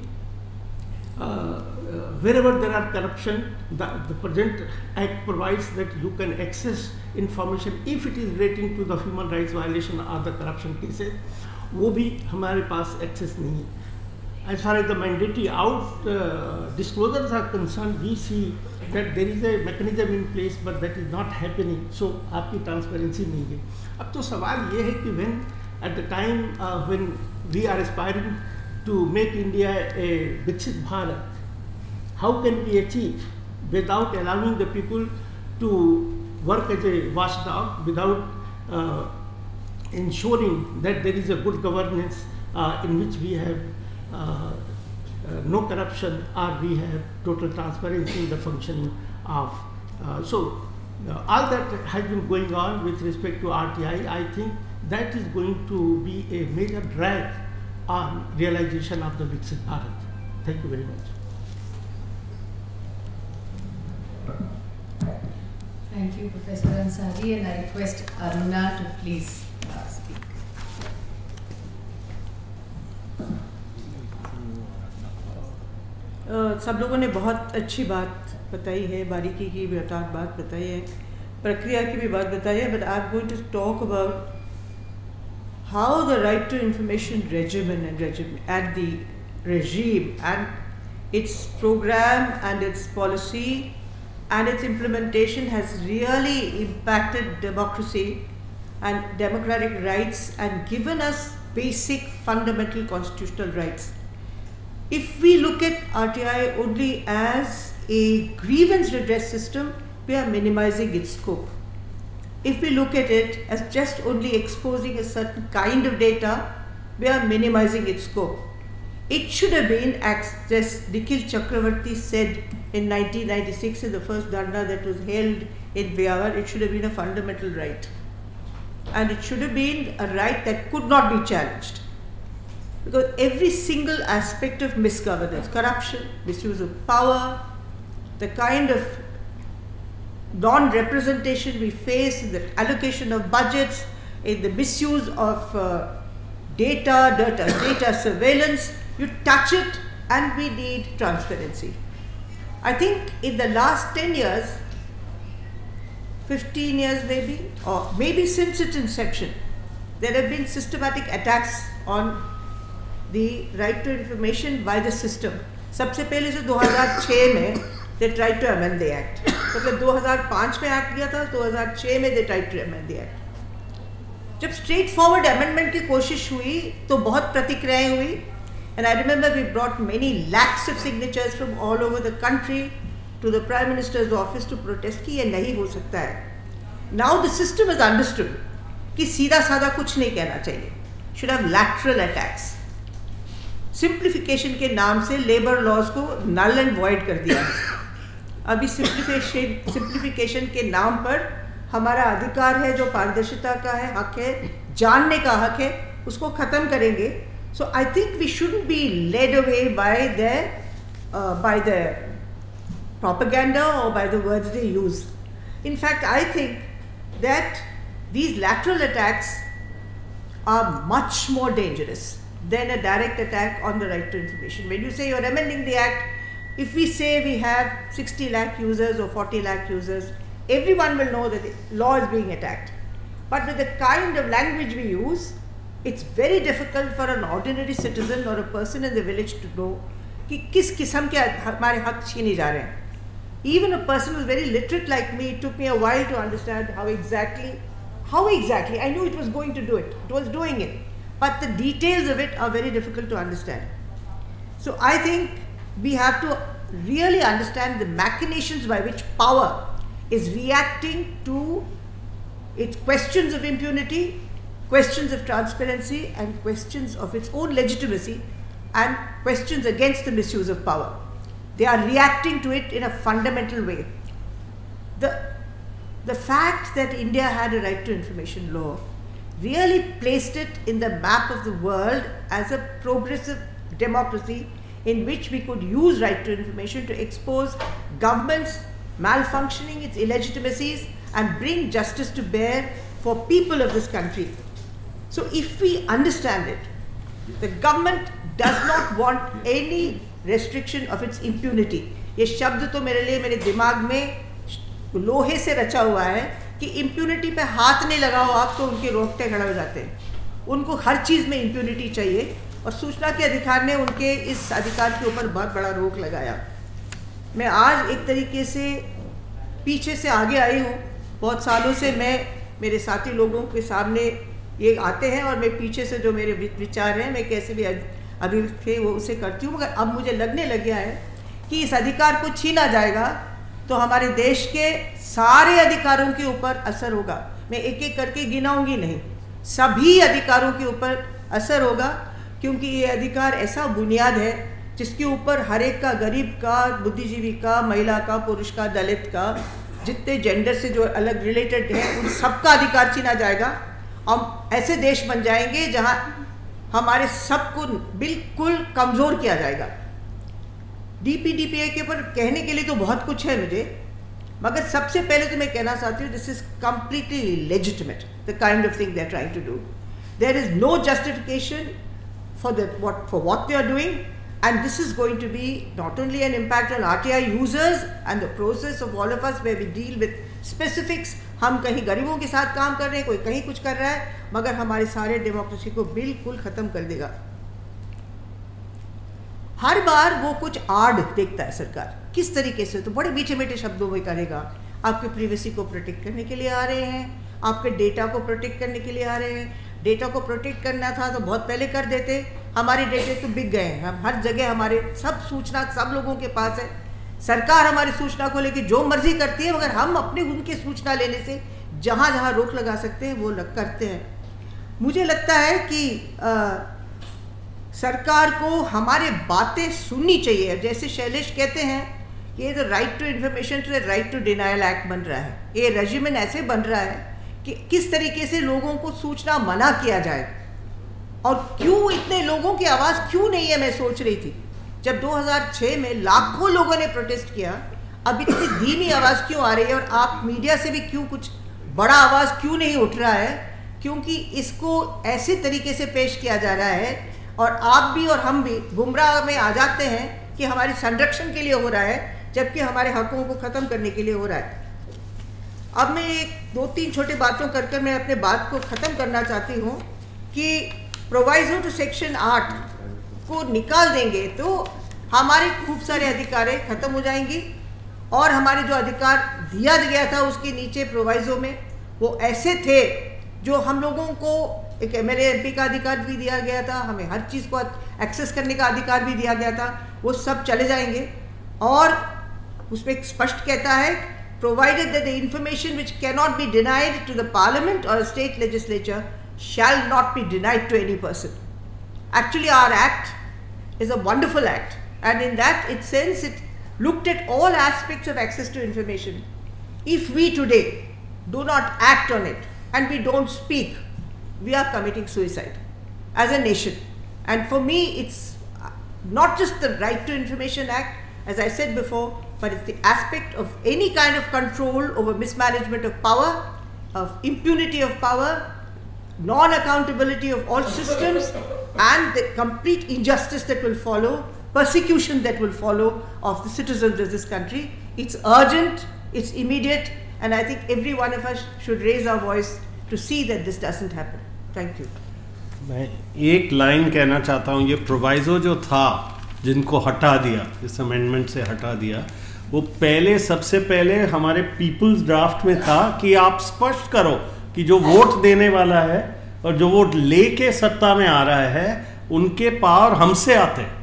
wherever there are corruption, the present act provides that you can access information if it is relating to the human rights violation or the corruption cases. वो भी हमारे पास access नहीं है. As far as the mandatory disclosures are concerned, we see that there is a mechanism in place, but that is not happening. So आपकी transparency नहीं है. अब तो सवाल ये है कि when at the time when we are aspiring to make India a Viksit Bharat, how can we achieve without allowing the people to work as a watchdog, without ensuring that there is a good governance in which we have no corruption or we have total transparency in the functioning of. All that has been going on with respect to RTI. I think that is going to be a major drag on realization of the Viksit Bharat. Thank you very much. Thank you, Professor Ansari, and I request Aruna to please speak. सब लोगों ने बहुत अच्छी बात बताई है, बारीकी की बात बताई है, प्रक्रिया की भी बात बताई है, but I'm going to talk about how the right to information regimen and the regime and its program and its policy and its implementation has really impacted democracy and democratic rights and given us basic fundamental constitutional rights. If we look at RTI only as a grievance redress system, we are minimizing its scope. If we look at it as just only exposing a certain kind of data, we are minimizing its scope. It should have been, as Nikhil Chakravarti said in 1996 in the first Dharna that was held in Vyawar, it should have been a fundamental right. And it should have been a right that could not be challenged. Because every single aspect of misgovernance, corruption, misuse of power, the kind of non-representation we face in the allocation of budgets, in the misuse of data surveillance, you touch it and we need transparency. I think in the last 10 years, 15 years maybe, or maybe since its inception, there have been systematic attacks on the right to information by the system. सबसे पहले जो 2006 में they tried to amend the act. तो फिर 2005 में act किया था, 2006 में they tried to amend the act. जब स्ट्रेट फॉरवर्ड अमेंडमेंट की कोशिश हुई तो बहुत प्रतिक्रियाएं हुई. And I remember we brought many lakhs of signatures from all over the country to the Prime Minister's office to protest कि ये नहीं हो सकता है. Now the system has understood कि सीधा साधा कुछ नहीं कहना चाहिए. Should have lateral attacks. Simplification के नाम से लेबर लॉज को नल एंड वॉइड कर दिया है. अभी सिंप्लीफिकेशन के नाम पर हमारा अधिकार है जो पारदर्शिता का है, हक है, जानने का हक है, उसको ख़त्म करेंगे. So I think we shouldn't be led away by the propaganda or by the words they use. In fact, I think that these lateral attacks are much more dangerous than a direct attack on the right to information. When you say you're amending the act, if we say we have 60 lakh users or 40 lakh users, everyone will know that the law is being attacked. But with the kind of language we use, it's very difficult for an ordinary citizen or a person in the village to know कि किस किस्म के हमारे हक छीने जा रहे हैं. Even a person who's very literate like me, it took me a while to understand how exactly, I knew it was going to do it, it was doing it, but the details of it are very difficult to understand. So I think we have to really understand the machinations by which power is reacting to its questions of impunity, questions of transparency, and questions of its own legitimacy, and questions against the misuse of power. They are reacting to it in a fundamental way. The fact that India had a right to information law really placed it in the map of the world as a progressive democracy in which we could use right to information to expose governments malfunctioning, its illegitimacies, and bring justice to bear for people of this country. So if we understand it, the government does not want any restriction of its impunity. ये शब्द तो मेरे लिए मेरे दिमाग में लोहे से रचा हुआ है कि impunity पे हाथ नहीं लगाओ आप तो उनके रोकटे खड़े हो जाते हैं. उनको हर चीज़ में impunity चाहिए और सूचना के अधिकार ने उनके इस अधिकार के ऊपर बहुत बड़ा रोक लगाया. मैं आज एक तरीके से पीछे से आगे आई हूँ. बहुत सालों से मैं मेरे साथी लोगों के सामने ये आते हैं और मैं पीछे से जो मेरे विचार हैं मैं कैसे भी अभिव्यक्ति वो उसे करती हूँ. मगर अब मुझे लगने लग गया है कि इस अधिकार को छीना जाएगा तो हमारे देश के सारे अधिकारों के ऊपर असर होगा. मैं एक एक करके गिनाऊंगी नहीं, सभी अधिकारों के ऊपर असर होगा, क्योंकि ये अधिकार ऐसा बुनियाद है जिसके ऊपर हर एक का, गरीब का, बुद्धिजीवी का, महिला का, पुरुष का, दलित का, जितने जेंडर से जो अलग रिलेटेड है उन सबका अधिकार छीना जाएगा. हम ऐसे देश बन जाएंगे जहां हमारे सबको बिल्कुल कमज़ोर किया जाएगा. DPDPA के ऊपर कहने के लिए तो बहुत कुछ है मुझे, मगर सबसे पहले तो मैं कहना चाहती हूँ this is completely legitimate the kind of thing they are trying to do. There is no justification for what they are doing, and this is going to be not only an impact on RTI users and the process of all of us where we deal with specifics. हम कहीं गरीबों के साथ काम कर रहे हैं, कोई कहीं कुछ कर रहा है, मगर हमारे सारे डेमोक्रेसी को बिल्कुल ख़त्म कर देगा. हर बार वो कुछ आड़ देखता है सरकार, किस तरीके से, तो बड़े मीठे मीठे शब्दों में करेगा, आपके प्रिवेसी को प्रोटेक्ट करने के लिए आ रहे हैं, आपके डेटा को प्रोटेक्ट करने के लिए आ रहे हैं। डेटा को प्रोटेक्ट करना था तो बहुत पहले कर देते, हमारे डेटे तो बिक गए हैं, हम हर जगह हमारे सब सूचना सब लोगों के पास है। सरकार हमारी सूचना को लेकर जो मर्जी करती है, मगर हम अपने उनके सूचना लेने से जहाँ जहाँ रोक लगा सकते हैं वो करते हैं। मुझे लगता है कि सरकार को हमारे बातें सुननी चाहिए। जैसे शैलेश कहते हैं, ये तो right to information to right to denial act बन रहा है, ये रेजिमेंट ऐसे बन रहा है कि किस तरीके से लोगों को सूचना मना किया जाए, और क्यों इतने लोगों की आवाज़ क्यों नहीं है। मैं सोच रही थी जब 2006 में लाखों लोगों ने प्रोटेस्ट किया, अब इतनी धीमी आवाज़ क्यों आ रही है, और आप मीडिया से भी क्यों कुछ बड़ा आवाज़ क्यों नहीं उठ रहा है, क्योंकि इसको ऐसे तरीके से पेश किया जा रहा है और आप भी और हम भी गुमराह में आ जाते हैं कि हमारे संरक्षण के लिए हो रहा है, जबकि हमारे हकों को ख़त्म करने के लिए हो रहा है। अब मैं एक दो तीन छोटे बातों कर मैं अपने बात को ख़त्म करना चाहती हूँ कि प्रोवाइजो टू सेक्शन 8 को निकाल देंगे तो हमारे खूब सारे अधिकार ख़त्म हो जाएंगी, और हमारे जो अधिकार दिया गया था उसके नीचे प्रोवाइजो में वो ऐसे थे जो हम लोगों को एक MLA MP का अधिकार भी दिया गया था, हमें हर चीज़ को एक्सेस करने का अधिकार भी दिया गया था, वो सब चले जाएंगे। और उसमें स्पष्ट कहता है provided that the information which cannot be denied to the parliament or a state legislature shall not be denied to any person. Actually our act is a wonderful act, and in that it says it looked at all aspects of access to information. If we today do not act on it and we don't speak, we are committing suicide as a nation. And for me it's not just the Right to Information Act, as I said before, but it's the aspect of any kind of control over mismanagement of power, of impunity of power, non-accountability of all systems, and the complete injustice that will follow, persecution that will follow of the citizens of this country. It's urgent, it's immediate, and I think every one of us should raise our voice to see that this doesn't happen. Thank you. मैं एक line कहना चाहता हूँ, ये proviso जो था जिनको हटा दिया, इस अमेंडमेंट से हटा दिया, वो पहले सबसे पहले हमारे पीपल्स ड्राफ्ट में था कि आप स्पष्ट करो कि जो वोट देने वाला है और जो वोट लेके सत्ता में आ रहा है उनके पावर हमसे आते हैं,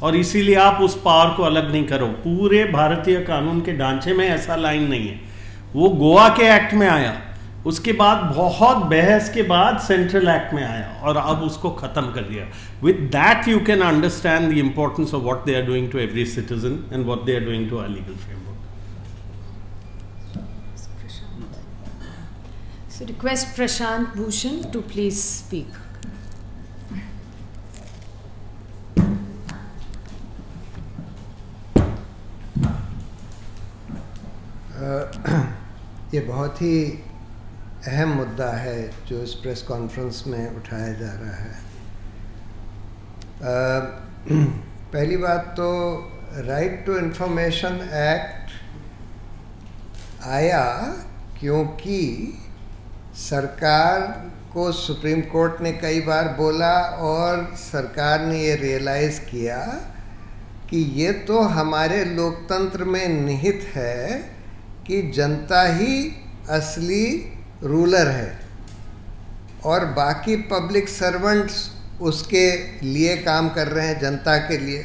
और इसीलिए आप उस पावर को अलग नहीं करो। पूरे भारतीय कानून के ढांचे में ऐसा लाइन नहीं है। वो गोवा के एक्ट में आया, उसके बाद बहुत बहस के बाद सेंट्रल एक्ट में आया और अब उसको ख़त्म कर दिया। With that you can understand the importance of what they are doing to every citizen and what they are doing to our legal framework. So request Prashant Bhushan to please speak. ये बहुत ही अहम मुद्दा है जो इस press conference में उठाया जा रहा है। पहली बात तो राइट टू इंफॉर्मेशन एक्ट आया क्योंकि सरकार को सुप्रीम कोर्ट ने कई बार बोला और सरकार ने ये रियलाइज़ किया कि ये तो हमारे लोकतंत्र में निहित है कि जनता ही असली रूलर है और बाकी पब्लिक सर्वेंट्स उसके लिए काम कर रहे हैं, जनता के लिए।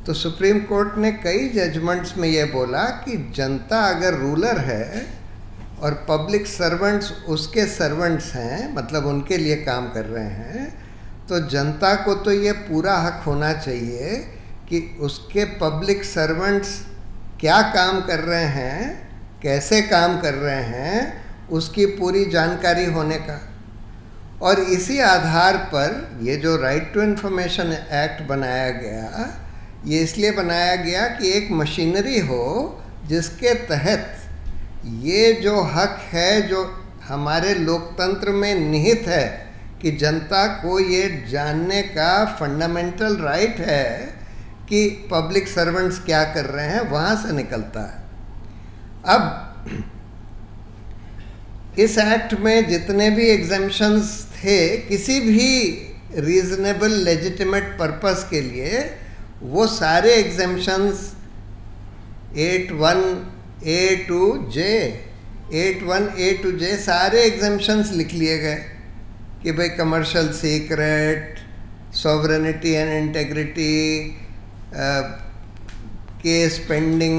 तो सुप्रीम कोर्ट ने कई जजमेंट्स में ये बोला कि जनता अगर रूलर है और पब्लिक सर्वेंट्स उसके सर्वेंट्स हैं, मतलब उनके लिए काम कर रहे हैं, तो जनता को तो ये पूरा हक होना चाहिए कि उसके पब्लिक सर्वेंट्स क्या काम कर रहे हैं, कैसे काम कर रहे हैं, उसकी पूरी जानकारी होने का। और इसी आधार पर ये जो राइट टू इन्फॉर्मेशन एक्ट बनाया गया, ये इसलिए बनाया गया कि एक मशीनरी हो जिसके तहत ये जो हक है जो हमारे लोकतंत्र में निहित है कि जनता को ये जानने का फंडामेंटल राइट है कि पब्लिक सर्वेंट्स क्या कर रहे हैं, वहाँ से निकलता है। अब इस एक्ट में जितने भी एग्जेम्पशंस थे किसी भी रीजनेबल लेजिटिमेट पर्पस के लिए, वो सारे exemptions 81A to J, 81A to J सारे एग्जेम्पशंस लिख लिए गए कि भाई commercial secret, sovereignty and integrity, case pending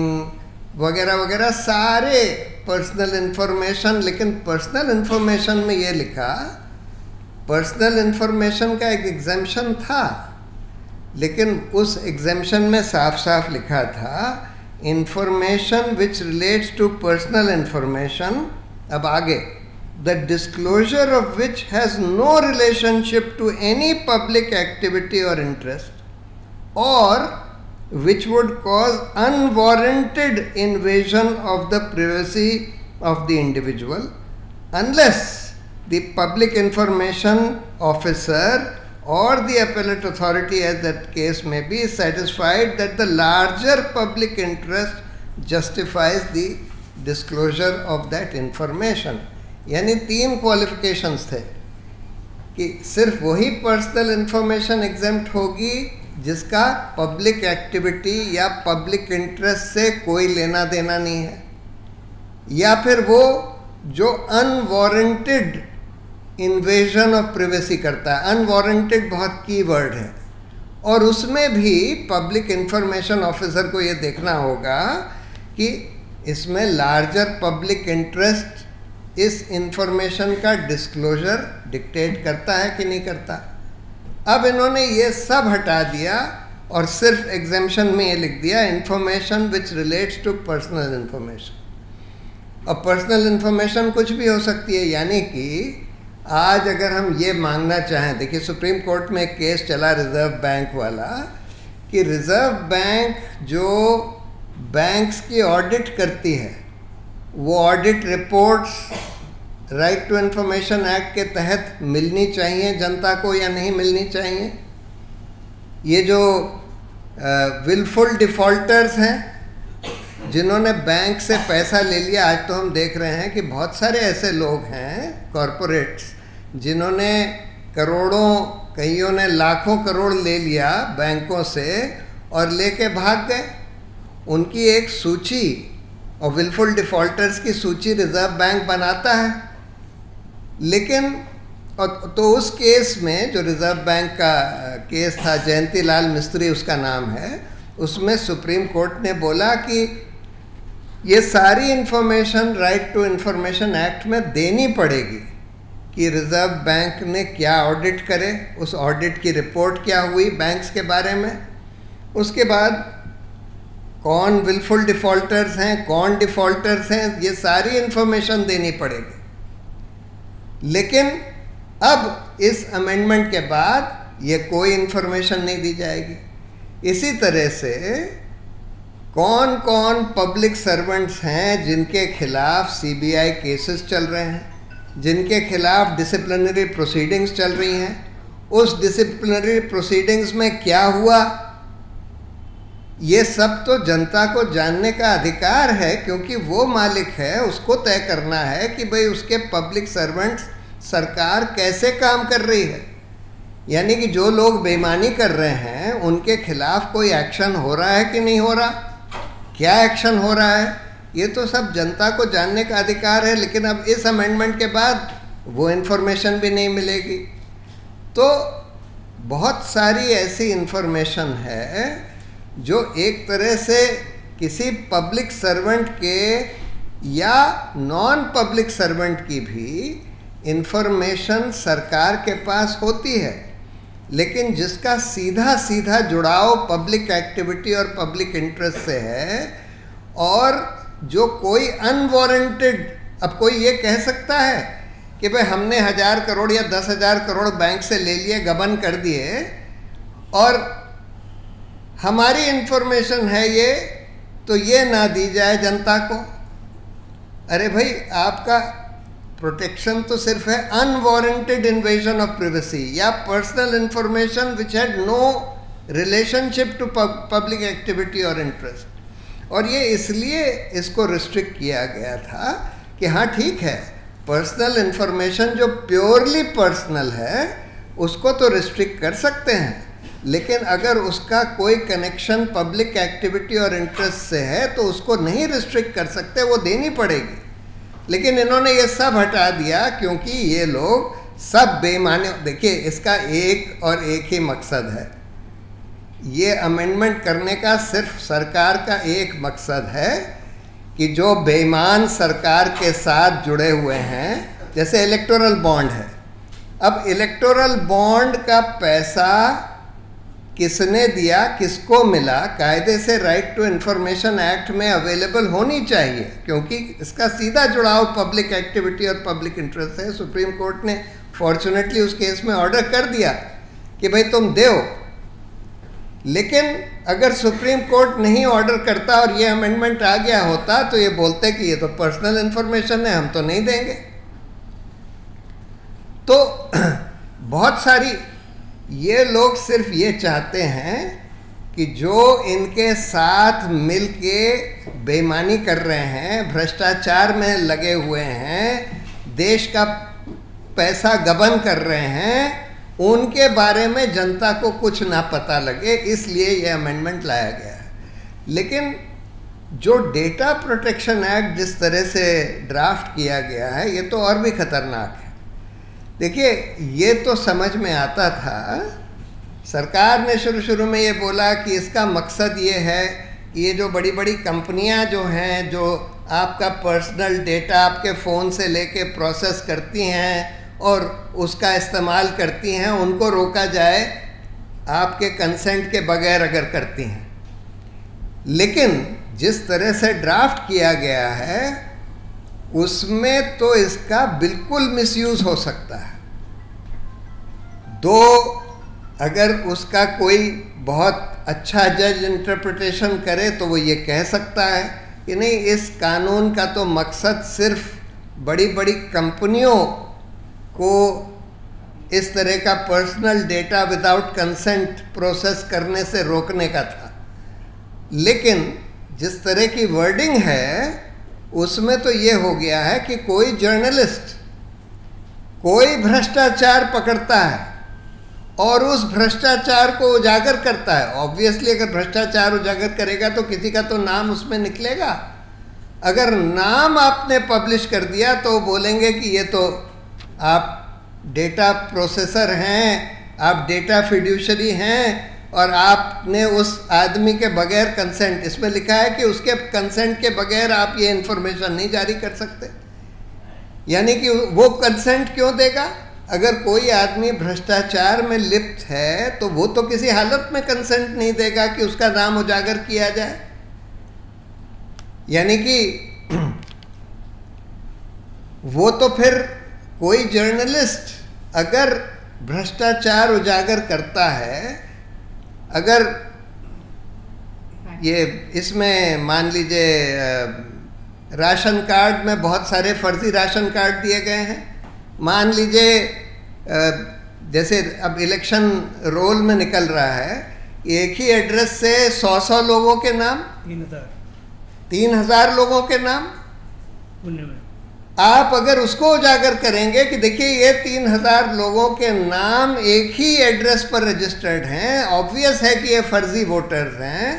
वगैरह वगैरह सारे पर्सनल इन्फॉर्मेशन। लेकिन पर्सनल इन्फॉर्मेशन में ये लिखा, पर्सनल इन्फॉर्मेशन का एक एग्जेम्पशन था, लेकिन उस एग्जेम्पशन में साफ साफ लिखा था information which relates to personal information. अब आगे, the disclosure of which has no relationship to any public activity और interest or which would cause unwarranted invasion of the privacy of the individual unless the public information officer or the appellate authority, as that case may be, is satisfied that the larger public interest justifies the disclosure of that information। यानी 3 qualifications थे कि सिर्फ वही personal information exempt होगी जिसका public activity या public interest से कोई लेना देना नहीं है, या फिर वो जो अनवारंटेड इन्वेजन ऑफ प्रिवेसी करता है। अनवारंटेड बहुत की वर्ड है, और उसमें भी पब्लिक इंफॉर्मेशन ऑफिसर को ये देखना होगा कि इसमें लार्जर पब्लिक इंटरेस्ट इस इंफॉर्मेशन का डिस्क्लोजर डिक्टेट करता है कि नहीं करता। अब इन्होंने ये सब हटा दिया और सिर्फ एग्जेम्पशन में ये लिख दिया information which relates to personal information. और पर्सनल इंफॉर्मेशन कुछ भी हो सकती है, यानी कि आज अगर हम ये मांगना चाहें, देखिए सुप्रीम कोर्ट में एक केस चला रिजर्व बैंक वाला कि रिजर्व बैंक जो बैंक्स की ऑडिट करती है वो audit reports right to information act के तहत मिलनी चाहिए जनता को या नहीं मिलनी चाहिए। ये जो विलफुल डिफ़ॉल्टर्स हैं जिन्होंने बैंक से पैसा ले लिया, आज तो हम देख रहे हैं कि बहुत सारे ऐसे लोग हैं कॉरपोरेट्स जिन्होंने करोड़ों, कईयों ने लाखों करोड़ ले लिया बैंकों से और लेके भाग गए। उनकी एक सूची और विलफुल डिफ़ॉल्टर्स की सूची रिजर्व बैंक बनाता है, लेकिन तो उस केस में जो रिजर्व बैंक का केस था, जयंती लाल मिस्त्री उसका नाम है, उसमें सुप्रीम कोर्ट ने बोला कि ये सारी information right to information act में देनी पड़ेगी कि रिजर्व बैंक ने क्या ऑडिट करे, उस ऑडिट की रिपोर्ट क्या हुई बैंक्स के बारे में, उसके बाद कौन विलफुल डिफ़ॉल्टर्स हैं, कौन डिफ़ॉल्टर्स हैं, ये सारी इंफॉर्मेशन देनी पड़ेगी। लेकिन अब इस अमेंडमेंट के बाद ये कोई इंफॉर्मेशन नहीं दी जाएगी। इसी तरह से कौन कौन पब्लिक सर्वेंट्स हैं जिनके खिलाफ सीबीआई केसेस चल रहे हैं, जिनके खिलाफ डिसिप्लिनरी प्रोसीडिंग्स चल रही हैं, उस डिसिप्लिनरी प्रोसीडिंग्स में क्या हुआ, ये सब तो जनता को जानने का अधिकार है, क्योंकि वो मालिक है, उसको तय करना है कि भाई उसके पब्लिक सर्वेंट्स सरकार कैसे काम कर रही है। यानी कि जो लोग बेईमानी कर रहे हैं उनके खिलाफ कोई एक्शन हो रहा है कि नहीं हो रहा, क्या एक्शन हो रहा है, ये तो सब जनता को जानने का अधिकार है। लेकिन अब इस अमेंडमेंट के बाद वो इन्फॉर्मेशन भी नहीं मिलेगी। तो बहुत सारी ऐसी इन्फॉर्मेशन है जो एक तरह से किसी पब्लिक सर्वेंट के या नॉन पब्लिक सर्वेंट की भी इन्फॉर्मेशन सरकार के पास होती है, लेकिन जिसका सीधा सीधा जुड़ाव पब्लिक एक्टिविटी और पब्लिक इंटरेस्ट से है, और जो कोई अनवारंटेड, अब कोई ये कह सकता है कि भाई हमने 1000 करोड़ या 10,000 करोड़ बैंक से ले लिए, गबन कर दिए, और हमारी इंफॉर्मेशन है ये, तो ये ना दी जाए जनता को। अरे भाई, आपका प्रोटेक्शन तो सिर्फ है अनवारंटेड इन्वेजन ऑफ प्रिवेसी या personal information which had no relationship to public activity और इंटरेस्ट। और ये इसलिए इसको रिस्ट्रिक्ट किया गया था कि हाँ ठीक है, पर्सनल इंफॉर्मेशन जो प्योरली पर्सनल है उसको तो रिस्ट्रिक्ट कर सकते हैं, लेकिन अगर उसका कोई कनेक्शन पब्लिक एक्टिविटी और इंटरेस्ट से है तो उसको नहीं रिस्ट्रिक्ट कर सकते, वो देनी पड़ेगी। लेकिन इन्होंने ये सब हटा दिया क्योंकि ये लोग सब बेईमानी, देखिए इसका एक और एक ही मकसद है, ये अमेंडमेंट करने का सिर्फ सरकार का एक मकसद है कि जो बेईमान सरकार के साथ जुड़े हुए हैं, जैसे इलेक्टोरल बॉन्ड है, अब इलेक्टोरल बॉन्ड का पैसा किसने दिया, किसको मिला, कायदे से राइट टू इंफॉर्मेशन एक्ट में अवेलेबल होनी चाहिए, क्योंकि इसका सीधा जुड़ाव पब्लिक एक्टिविटी और पब्लिक इंटरेस्ट है। सुप्रीम कोर्ट ने फॉर्चुनेटली उस केस में ऑर्डर कर दिया कि भाई तुम दो, लेकिन अगर सुप्रीम कोर्ट नहीं ऑर्डर करता और ये अमेंडमेंट आ गया होता तो ये बोलते कि ये तो पर्सनल इंफॉर्मेशन है, हम तो नहीं देंगे। तो बहुत सारी ये लोग सिर्फ ये चाहते हैं कि जो इनके साथ मिलके बेईमानी कर रहे हैं, भ्रष्टाचार में लगे हुए हैं, देश का पैसा गबन कर रहे हैं, उनके बारे में जनता को कुछ ना पता लगे, इसलिए ये अमेंडमेंट लाया गया है। लेकिन जो डेटा प्रोटेक्शन एक्ट जिस तरह से ड्राफ्ट किया गया है, ये तो और भी खतरनाक है। देखिए, ये तो समझ में आता था, सरकार ने शुरू में ये बोला कि इसका मकसद ये है कि ये जो बड़ी बड़ी कंपनियां जो हैं, जो आपका पर्सनल डेटा आपके फ़ोन से लेके प्रोसेस करती हैं और उसका इस्तेमाल करती हैं, उनको रोका जाए आपके कंसेंट के बगैर अगर करती हैं। लेकिन जिस तरह से ड्राफ्ट किया गया है उसमें तो इसका बिल्कुल मिसयूज़ हो सकता है। अगर उसका कोई बहुत अच्छा जज इंटरप्रिटेशन करे तो वो ये कह सकता है कि नहीं, इस कानून का तो मकसद सिर्फ बड़ी बड़ी कंपनियों को इस तरह का personal data without consent process करने से रोकने का था। लेकिन जिस तरह की वर्डिंग है उसमें तो ये हो गया है कि कोई जर्नलिस्ट कोई भ्रष्टाचार पकड़ता है और उस भ्रष्टाचार को उजागर करता है। ऑब्वियसली अगर भ्रष्टाचार उजागर करेगा तो किसी का तो नाम उसमें निकलेगा। अगर नाम आपने पब्लिश कर दिया तो बोलेंगे कि ये तो आप डेटा प्रोसेसर हैं, आप डेटा फिड्यूशरी हैं और आपने उस आदमी के बगैर कंसेंट, इसमें लिखा है कि उसके कंसेंट के बगैर आप ये इन्फॉर्मेशन नहीं जारी कर सकते। यानी कि वो कंसेंट क्यों देगा? अगर कोई आदमी भ्रष्टाचार में लिप्त है तो वो तो किसी हालत में कंसेंट नहीं देगा कि उसका नाम उजागर किया जाए। यानी कि वो तो फिर कोई जर्नलिस्ट अगर भ्रष्टाचार उजागर करता है, अगर ये इसमें मान लीजिए राशन कार्ड में बहुत सारे फर्जी राशन कार्ड दिए गए हैं, मान लीजिए जैसे अब इलेक्शन रोल में निकल रहा है, एक ही एड्रेस से 100 लोगों के नाम, 3000 लोगों के नाम, आप अगर उसको उजागर करेंगे कि देखिए ये 3000 लोगों के नाम एक ही एड्रेस पर रजिस्टर्ड हैं, ऑब्वियस है कि ये फर्जी वोटर्स हैं,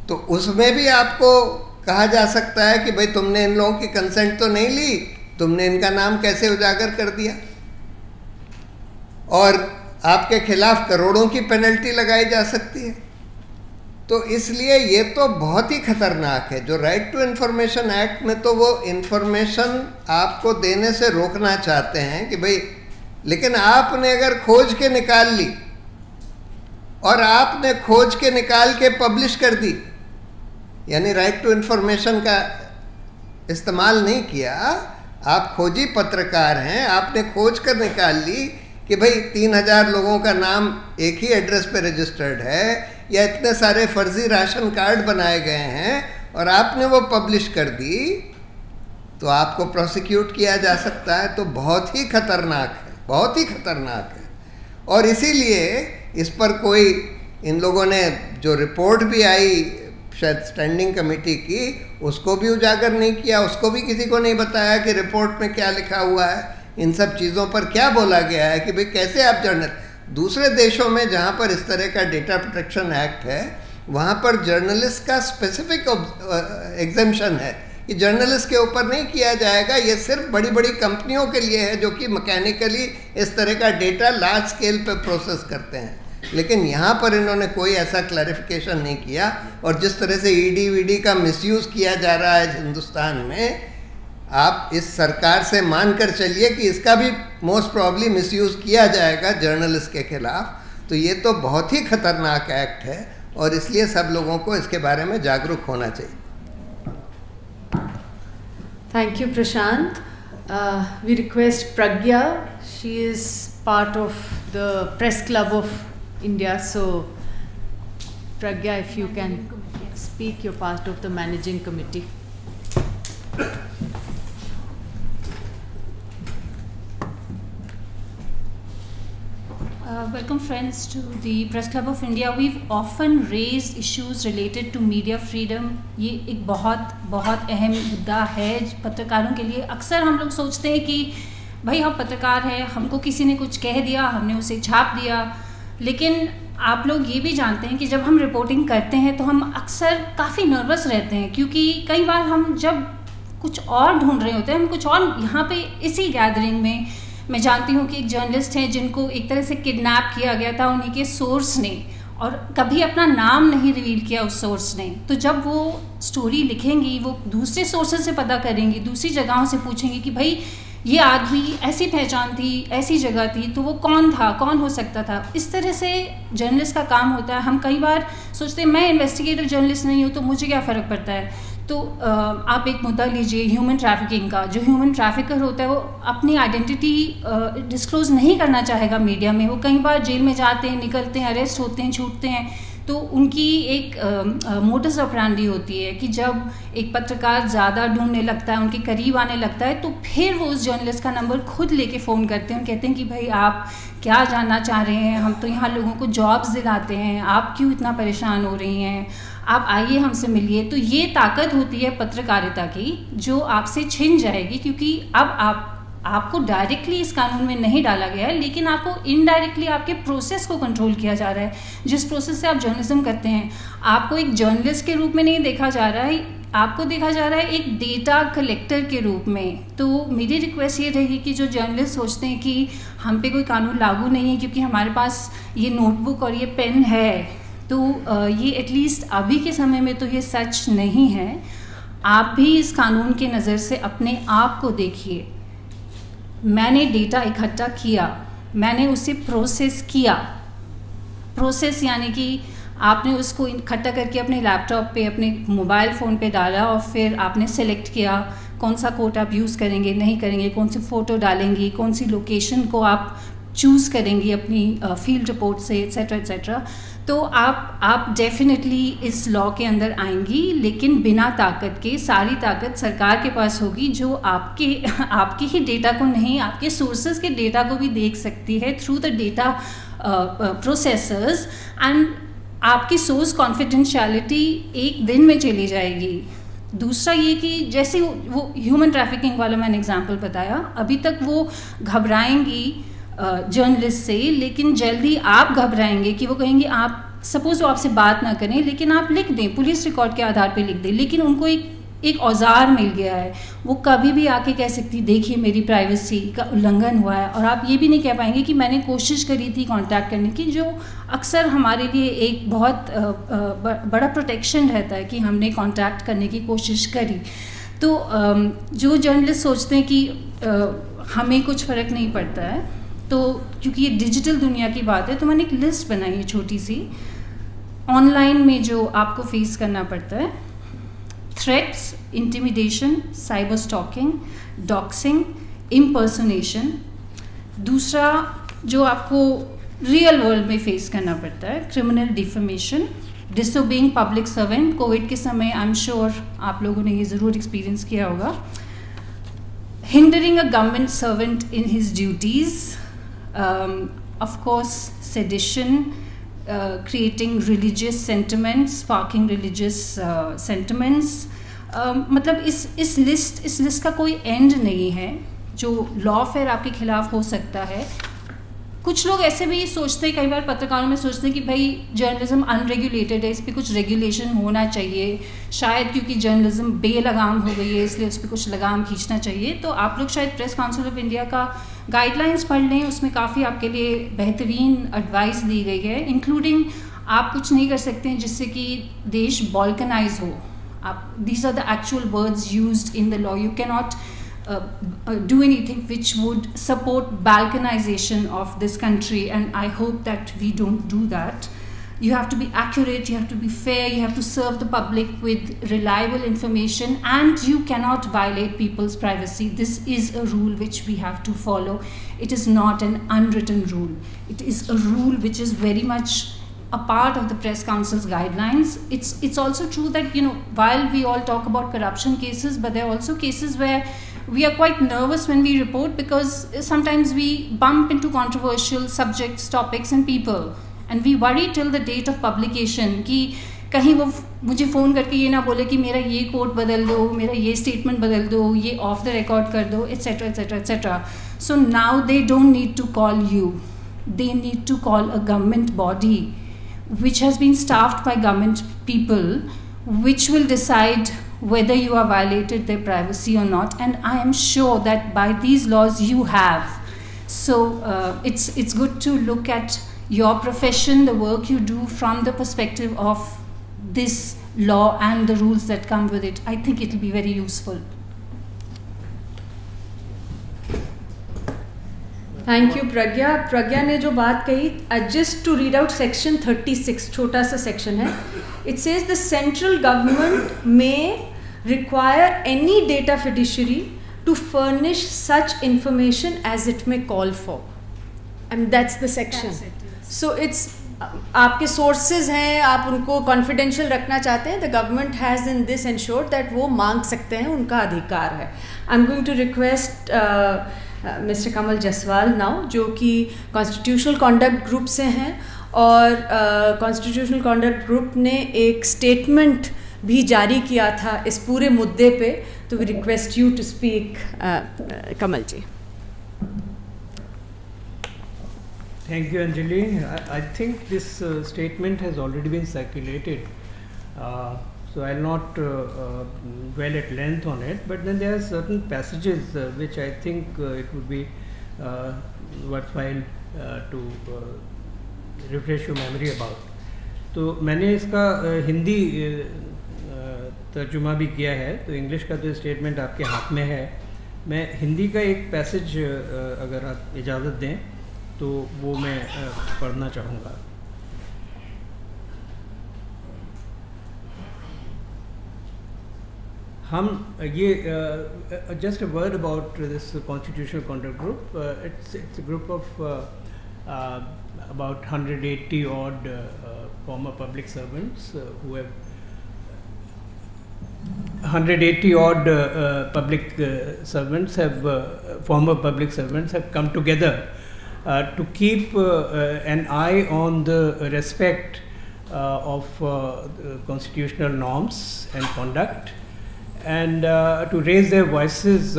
तो उसमें भी आपको कहा जा सकता है कि भाई तुमने इन लोगों की कंसेंट तो नहीं ली, तुमने इनका नाम कैसे उजागर कर दिया, और आपके खिलाफ करोड़ों की पेनल्टी लगाई जा सकती है। तो इसलिए ये तो बहुत ही खतरनाक है। जो राइट टू इन्फॉर्मेशन एक्ट में तो वो इन्फॉर्मेशन आपको देने से रोकना चाहते हैं कि भाई, लेकिन आपने अगर खोज के निकाल ली और आपने खोज के निकाल के पब्लिश कर दी, यानी राइट टू इन्फॉर्मेशन का इस्तेमाल नहीं किया, आप खोजी पत्रकार हैं, आपने खोज कर निकाल ली कि भाई 3000 लोगों का नाम एक ही एड्रेस पे रजिस्टर्ड है या इतने सारे फर्जी राशन कार्ड बनाए गए हैं और आपने वो पब्लिश कर दी, तो आपको प्रोसिक्यूट किया जा सकता है। तो बहुत ही खतरनाक है, बहुत ही खतरनाक है। और इसीलिए इस पर कोई, इन लोगों ने जो रिपोर्ट भी आई शायद स्टैंडिंग कमेटी की, उसको भी उजागर नहीं किया, उसको भी किसी को नहीं बताया कि रिपोर्ट में क्या लिखा हुआ है, इन सब चीज़ों पर क्या बोला गया है कि भाई कैसे आप दूसरे देशों में जहाँ पर इस तरह का डेटा प्रोटेक्शन एक्ट है, वहाँ पर जर्नलिस्ट का स्पेसिफिक एग्जेम्पशन है कि जर्नलिस्ट के ऊपर नहीं किया जाएगा, ये सिर्फ बड़ी बड़ी कंपनियों के लिए है जो कि मैकेनिकली इस तरह का डेटा लार्ज स्केल पे प्रोसेस करते हैं। लेकिन यहाँ पर इन्होंने कोई ऐसा क्लैरिफिकेशन नहीं किया, और जिस तरह से ईडी वीडी का मिसयूज़ किया जा रहा है हिंदुस्तान में, आप इस सरकार से मानकर चलिए कि इसका भी मोस्ट प्रॉब्ली मिसयूज़ किया जाएगा जर्नलिस्ट के खिलाफ। तो ये तो बहुत ही खतरनाक एक्ट है, और इसलिए सब लोगों को इसके बारे में जागरूक होना चाहिए। Thank you, Prashant. We request Pragya. She is part of the Press Club of India. So, Pragya, if you can speak, you're part of the managing committee. Welcome friends to the Press Club of India. We've often raised issues related to media freedom. ये एक बहुत अहम मुद्दा है पत्रकारों के लिए। अक्सर हम लोग सोचते हैं कि भाई हम पत्रकार हैं, हमको किसी ने कुछ कह दिया, हमने उसे छाप दिया। लेकिन आप लोग ये भी जानते हैं कि जब हम रिपोर्टिंग करते हैं तो हम अक्सर काफ़ी नर्वस रहते हैं, क्योंकि कई बार हम जब कुछ और ढूंढ रहे होते हैं, हम कुछ और यहाँ पे इसी गैदरिंग में, मैं जानती हूँ कि एक जर्नलिस्ट हैं जिनको एक तरह से किडनैप किया गया था उन्हीं के सोर्स ने, और कभी अपना नाम नहीं रिवील किया उस सोर्स ने। तो जब वो स्टोरी लिखेंगी, वो दूसरे सोर्सेज से पता करेंगी, दूसरी जगहों से पूछेंगी कि भाई ये आदमी ऐसी पहचान थी, ऐसी जगह थी, तो वो कौन था, कौन हो सकता था। इस तरह से जर्नलिस्ट का काम होता है। हम कई बार सोचते हैं मैं इन्वेस्टिगेटिव जर्नलिस्ट नहीं हूँ तो मुझे क्या फ़र्क पड़ता है। तो आप एक मुद्दा लीजिए ह्यूमन ट्रैफिकिंग का। जो ह्यूमन ट्रैफिकर होता है वो अपनी आइडेंटिटी डिस्क्लोज़ नहीं करना चाहेगा मीडिया में। वो कई बार जेल में जाते हैं, निकलते हैं, अरेस्ट होते हैं, छूटते हैं। तो उनकी एक मोडस ऑपरेंडी होती है कि जब एक पत्रकार ज़्यादा ढूंढने लगता है, उनके करीब आने लगता है, तो फिर वो उस जर्नलिस्ट का नंबर खुद लेके फ़ोन करते हैं और कहते हैं कि भाई आप क्या जानना चाह रहे हैं, हम तो यहाँ लोगों को जॉब्स दिलाते हैं, आप क्यों इतना परेशान हो रही हैं, आप आइए हमसे मिलिए। तो ये ताकत होती है पत्रकारिता की जो आपसे छिन जाएगी, क्योंकि अब आपको डायरेक्टली इस कानून में नहीं डाला गया है, लेकिन आपको इनडायरेक्टली आपके प्रोसेस को कंट्रोल किया जा रहा है। जिस प्रोसेस से आप जर्नलिज्म करते हैं, आपको एक जर्नलिस्ट के रूप में नहीं देखा जा रहा है, आपको देखा जा रहा है एक डेटा कलेक्टर के रूप में। तो मेरी रिक्वेस्ट ये रहेगी कि जो जर्नलिस्ट सोचते हैं कि हम पे कोई कानून लागू नहीं है क्योंकि हमारे पास ये नोटबुक और ये पेन है, तो ये एटलीस्ट अभी के समय में तो ये सच नहीं है। आप भी इस कानून के नज़र से अपने आप को देखिए। मैंने डेटा इकट्ठा किया, मैंने उसे प्रोसेस किया। प्रोसेस यानी कि आपने उसको इकट्ठा करके अपने लैपटॉप पे, अपने मोबाइल फ़ोन पे डाला और फिर आपने सेलेक्ट किया कौन सा कोड आप यूज़ करेंगे, नहीं करेंगे, कौन सी फ़ोटो डालेंगी, कौन सी लोकेशन को आप चूज़ करेंगी अपनी फील्ड रिपोर्ट से, एट्सेट्रा एट्सेट्रा। तो आप डेफिनेटली इस लॉ के अंदर आएंगी, लेकिन बिना ताकत के। सारी ताकत सरकार के पास होगी जो आपके ही डेटा को नहीं, आपके सोर्सेज के डेटा को भी देख सकती है through the data processors, and आपकी सोर्स कॉन्फिडेंशियलिटी एक दिन में चली जाएगी। दूसरा ये कि जैसे वो ह्यूमन ट्रैफिकिंग वाला मैंने एग्जांपल बताया, अभी तक वो घबराएंगी जर्नलिस्ट से, लेकिन जल्दी आप घबराएंगे कि वो कहेंगे आप सपोज वो आपसे बात ना करें, लेकिन आप लिख दें, पुलिस रिकॉर्ड के आधार पे लिख दें, लेकिन उनको एक औजार मिल गया है। वो कभी भी आके कह सकती देखिए मेरी प्राइवेसी का उल्लंघन हुआ है, और आप ये भी नहीं कह पाएंगे कि मैंने कोशिश करी थी कांटेक्ट करने की, जो अक्सर हमारे लिए एक बहुत बड़ा प्रोटेक्शन रहता है कि हमने कांटेक्ट करने की कोशिश करी। तो जो जर्नलिस्ट सोचते हैं कि हमें कुछ फ़र्क नहीं पड़ता है, तो क्योंकि ये डिजिटल दुनिया की बात है, तो मैंने एक लिस्ट बनाई है छोटी सी ऑनलाइन में जो आपको फेस करना पड़ता है। Threats, intimidation, cyber stalking, doxing, impersonation. दूसरा जो आपको रियल वर्ल्ड में फेस करना पड़ता है, criminal defamation, disobeying public servant. Covid के समय आई एम श्योर आप लोगों ने ये ज़रूर एक्सपीरियंस किया होगा। Hindering a government servant in his duties, of course sedition, creating religious sentiments, sparking religious sentiments। मतलब इस लिस्ट का कोई एंड नहीं है। जो लॉ फेयर आपके खिलाफ हो सकता है, कुछ लोग ऐसे भी सोचते हैं, कई बार पत्रकारों में सोचते हैं कि भाई जर्नलिज्म अनरेगुलेटेड है, इस पर कुछ रेगुलेशन होना चाहिए, शायद क्योंकि जर्नलिज्म बेलगाम हो गई है इसलिए उस पर कुछ लगाम खींचना चाहिए। तो आप लोग शायद प्रेस काउंसिल ऑफ इंडिया का गाइडलाइंस पढ़ लें, उसमें काफ़ी आपके लिए बेहतरीन एडवाइस दी गई है, इंक्लूडिंग आप कुछ नहीं कर सकते हैं जिससे कि देश बॉल्कनाइज हो। आप these are the actual words used in the law, you can not do anything which would support balkanization of this country, and I hope that we don't do that. You have to be accurate, you have to be fair, you have to serve the public with reliable information, and you cannot violate people's privacy. This is a rule which we have to follow. It is not an unwritten rule. It is a rule which is very much a part of the Press Council's guidelines. It's also true that, you know, while we all talk about corruption cases, but there are also cases where we are quite nervous when we report, because sometimes we bump into controversial subjects, topics and people, and we worry till the date of publication कि कहीं वो मुझे phone करके ये ना बोले कि मेरा ये कोट बदल दो, मेरा ये स्टेटमेंट बदल दो, ये ऑफ द रिकॉर्ड कर दो, etcetera etcetera etcetera. So now they don't need to call you, they need to call a government body which has been staffed by government people, which will decide whether you are violated their privacy or not. And I am sure that by these laws you have. So it's good to look at your profession, the work you do from the perspective of this law and the rules that come with it. I think it will be very useful. Thank you Pragya. Pragya ने जो बात कही, just to read out section 36, छोटा सा section है. It says the central government may require any data fiduciary to furnish such information as it may call for, and that's the section. So it's आपके sources हैं, आप उनको confidential रखना चाहते हैं, the government has in this ensured that वो मांग सकते हैं, उनका अधिकार है. आई am going to request mister Kamal Jaswal now, जो कि कॉन्स्टिट्यूशनल कॉन्डक्ट ग्रुप से हैं, और कॉन्स्टिट्यूशनल कॉन्डक्ट ग्रुप ने एक स्टेटमेंट भी जारी किया था इस पूरे मुद्दे पे. तो we request you to speak Kamal ji. Thank you, Anjali. I think this statement has already been circulated, so I'll not dwell at length on it, but then there are certain passages which I think it would be worthwhile to refresh your memory about. तो मैंने इसका हिंदी तर्जुमा भी किया है, तो English का तो स्टेटमेंट आपके हाथ में है. मैं हिंदी का एक पैसेज अगर आप इजाज़त दें तो वो मैं पढ़ना चाहूँगा. हम ये just a word about this constitutional conduct group. It's a group of about 180 odd former public servants who have 180 odd public servants have former public servants have come together to keep an eye on the respect of constitutional norms and conduct, and to raise their voices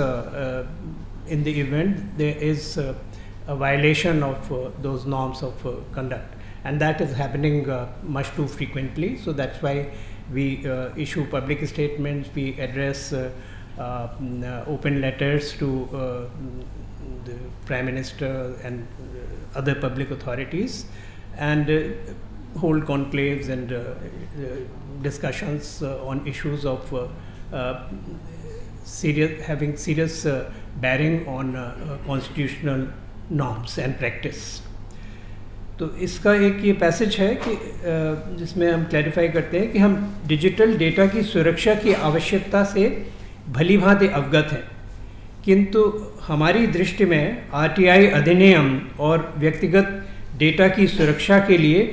in the event there is a violation of those norms of conduct, and that is happening much too frequently. So that's why we issue public statements, we address open letters to the Prime Minister and other public authorities, and hold conclaves and discussions on issues of having serious bearing on constitutional norms and practice. तो इसका एक ये passage है कि जिसमें हम clarify करते हैं कि हम डिजिटल डेटा की सुरक्षा की आवश्यकता से भली भांति अवगत हैं, किंतु हमारी दृष्टि में आरटीआई अधिनियम और व्यक्तिगत डेटा की सुरक्षा के लिए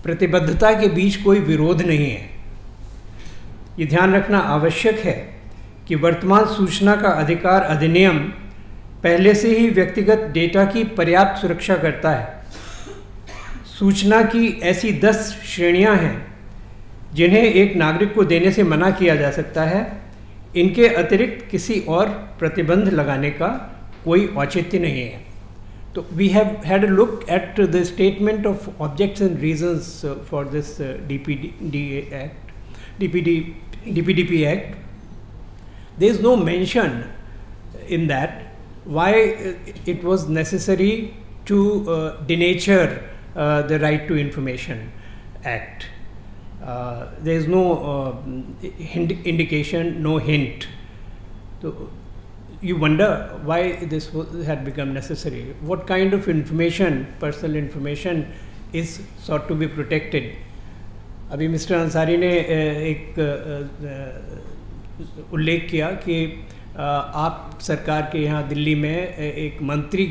प्रतिबद्धता के बीच कोई विरोध नहीं है. ये ध्यान रखना आवश्यक है कि वर्तमान सूचना का अधिकार अधिनियम पहले से ही व्यक्तिगत डेटा की पर्याप्त सुरक्षा करता है. सूचना की ऐसी 10 श्रेणियां हैं जिन्हें एक नागरिक को देने से मना किया जा सकता है. इनके अतिरिक्त किसी और प्रतिबंध लगाने का कोई औचित्य नहीं है. So we have had a look at the statement of objects and reasons for this DPDP Act. There is no mention in that why it was necessary to denature the Right to Information Act. There is no indication, no hint. So you wonder why this had become necessary. What kind of information, personal information, is sought to be protected? अभी mister Ansari ने एक उल्लेख किया कि आप सरकार के यहाँ दिल्ली में एक मंत्री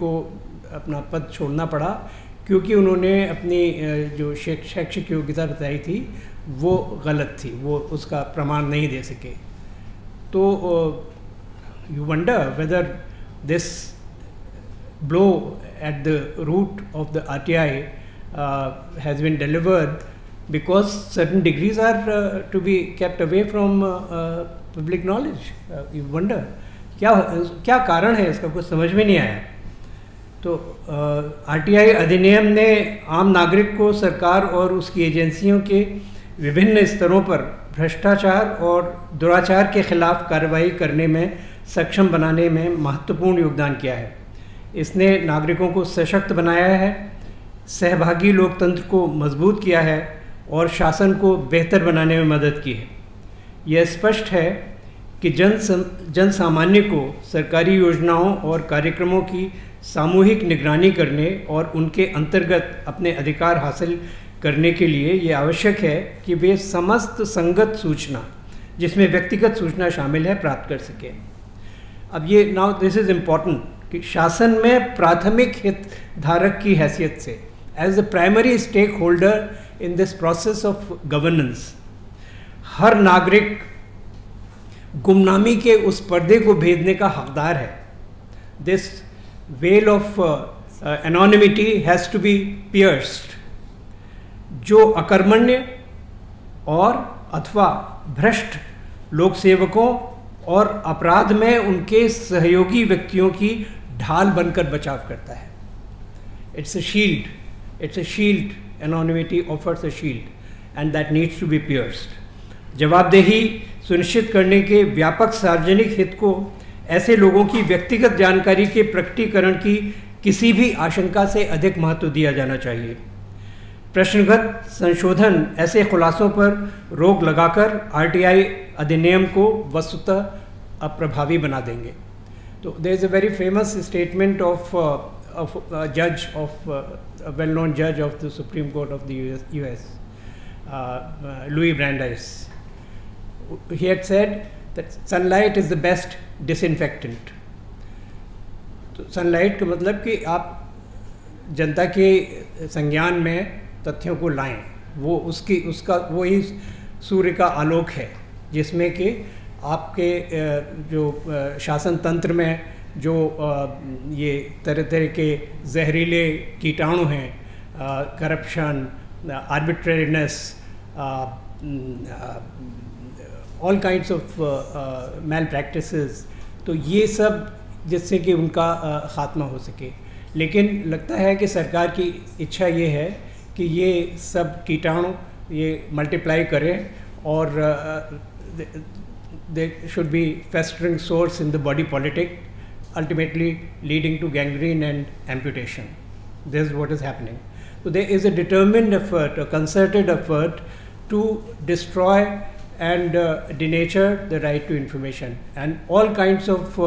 को अपना पद छोड़ना पड़ा क्योंकि उन्होंने अपनी जो शैक्षिक योग्यता बताई थी वो गलत थी, वो उसका प्रमाण नहीं दे सके. तो you wonder whether this blow at the root of the RTI has been delivered because certain degrees are to be kept away from public knowledge. You wonder क्या कारण है इसका, कुछ समझ में नहीं आया. तो RTI अधिनियम ने आम नागरिक को सरकार और उसकी एजेंसियों के विभिन्न स्तरों पर भ्रष्टाचार और दुराचार के खिलाफ कार्रवाई करने में सक्षम बनाने में महत्वपूर्ण योगदान किया है. इसने नागरिकों को सशक्त बनाया है, सहभागी लोकतंत्र को मजबूत किया है और शासन को बेहतर बनाने में मदद की है. यह स्पष्ट है कि जन सामान्य को सरकारी योजनाओं और कार्यक्रमों की सामूहिक निगरानी करने और उनके अंतर्गत अपने अधिकार हासिल करने के लिए ये आवश्यक है कि वे समस्त संगत सूचना, जिसमें व्यक्तिगत सूचना शामिल है, प्राप्त कर सकें. अब ये नाउ दिस इज़ इम्पॉर्टेंट कि शासन में प्राथमिक हित धारक की हैसियत से as the primary stakeholder in this process of governance हर नागरिक गुमनामी के उस पर्दे को भेदने का हकदार है. This veil of anonymity has to be pierced. जो अकर्मण्य और अथवा भ्रष्ट लोक सेवकों और अपराध में उनके सहयोगी व्यक्तियों की ढाल बनकर बचाव करता है. It's a shield. Anonymity offers a shield and that needs to be pierced. जवाबदेही सुनिश्चित करने के व्यापक सार्वजनिक हित को ऐसे लोगों की व्यक्तिगत जानकारी के प्रकटीकरण की किसी भी आशंका से अधिक महत्व दिया जाना चाहिए. प्रश्नगत संशोधन ऐसे खुलासों पर रोक लगाकर RTI अधिनियम को वस्तुतः अप्रभावी बना देंगे. तो there is a very famous statement of जज of a well-known judge of the Supreme Court of the US, Louis Brandeis. He had said that sunlight is the best disinfectant. तो सनलाइट का मतलब कि आप जनता के संज्ञान में तथ्यों को लाएं. वो उसका वही सूर्य का आलोक है जिसमें कि आपके जो शासन तंत्र में जो ये तरह तरह के जहरीले कीटाणु हैं, corruption, arbitrariness, all kinds of malpractices, तो ये सब जिससे कि उनका ख़ात्मा हो सके. लेकिन लगता है कि सरकार की इच्छा ये है कि ये सब कीटाणु ये मल्टीप्लाई करें और they should be festering source in the body politic, ultimately leading to gangrene and amputation. This is what is happening. So there is a determined effort, a concerted effort to destroy and denature the right to information, and all kinds of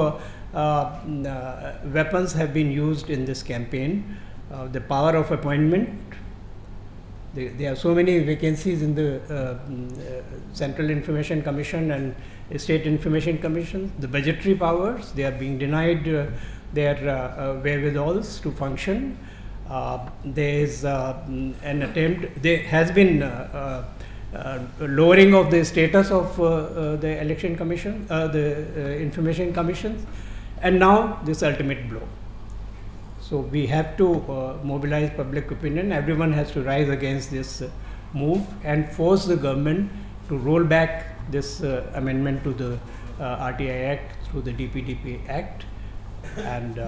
weapons have been used in this campaign. The power of appointment. There are so many vacancies in the Central Information Commission and State Information Commission. The budgetary powers, they are being denied their wherewithals to function. There is an attempt, there has been lowering of the status of the Election Commission, the Information Commissions, and now this ultimate blow. So we have to mobilize public opinion. Everyone has to rise against this move and force the government to roll back this amendment to the RTI Act through the DPDP Act and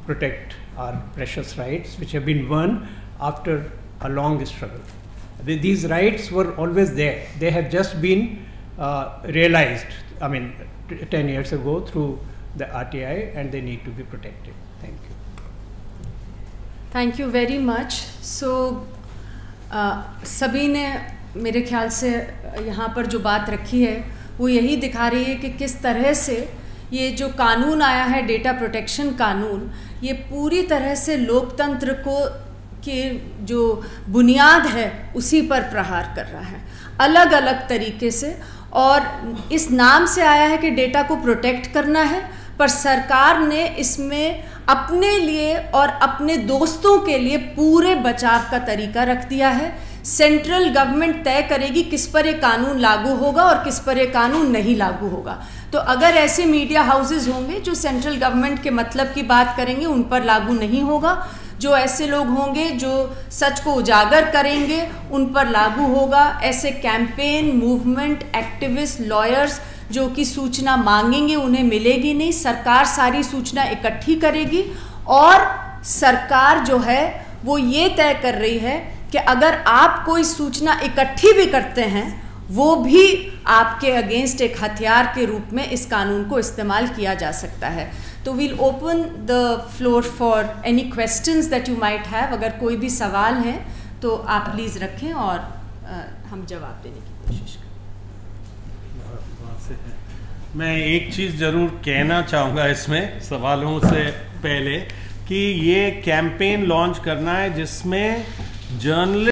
protect our precious rights which have been won after a long struggle. These rights were always there. They have just been realized, 10 years ago through the RTI, and they need to be protected. Thank you. Thank you very much. So सभी ने मेरे ख्याल से यहाँ पर जो बात रखी है वो यही दिखा रही है कि किस तरह से ये जो कानून आया है, डेटा प्रोटेक्शन कानून, ये पूरी तरह से लोकतंत्र को के जो बुनियाद है उसी पर प्रहार कर रहा है, अलग अलग तरीके से। और इस नाम से आया है कि डेटा को प्रोटेक्ट करना है, पर सरकार ने इसमें अपने लिए और अपने दोस्तों के लिए पूरे बचाव का तरीका रख दिया है। सेंट्रल गवर्नमेंट तय करेगी किस पर ये कानून लागू होगा और किस पर ये कानून नहीं लागू होगा। तो अगर ऐसे मीडिया हाउसेस होंगे जो सेंट्रल गवर्नमेंट के मतलब की बात करेंगे, उन पर लागू नहीं होगा। जो ऐसे लोग होंगे जो सच को उजागर करेंगे, उन पर लागू होगा। ऐसे कैंपेन, मूवमेंट, एक्टिविस्ट, लॉयर्स जो कि सूचना मांगेंगे उन्हें मिलेगी नहीं। सरकार सारी सूचना इकट्ठी करेगी और सरकार जो है वो ये तय कर रही है कि अगर आप कोई सूचना इकट्ठी भी करते हैं, वो भी आपके अगेंस्ट एक हथियार के रूप में इस कानून को इस्तेमाल किया जा सकता है। तो we'll open the floor for any questions that you might have. अगर कोई भी सवाल है तो आप प्लीज़ रखें और हम जवाब देने की कोशिश करें। मैं एक चीज़ ज़रूर कहना चाहूँगा इसमें सवालों से पहले कि ये कैंपेन लॉन्च करना है जिसमें जर्नलिस्ट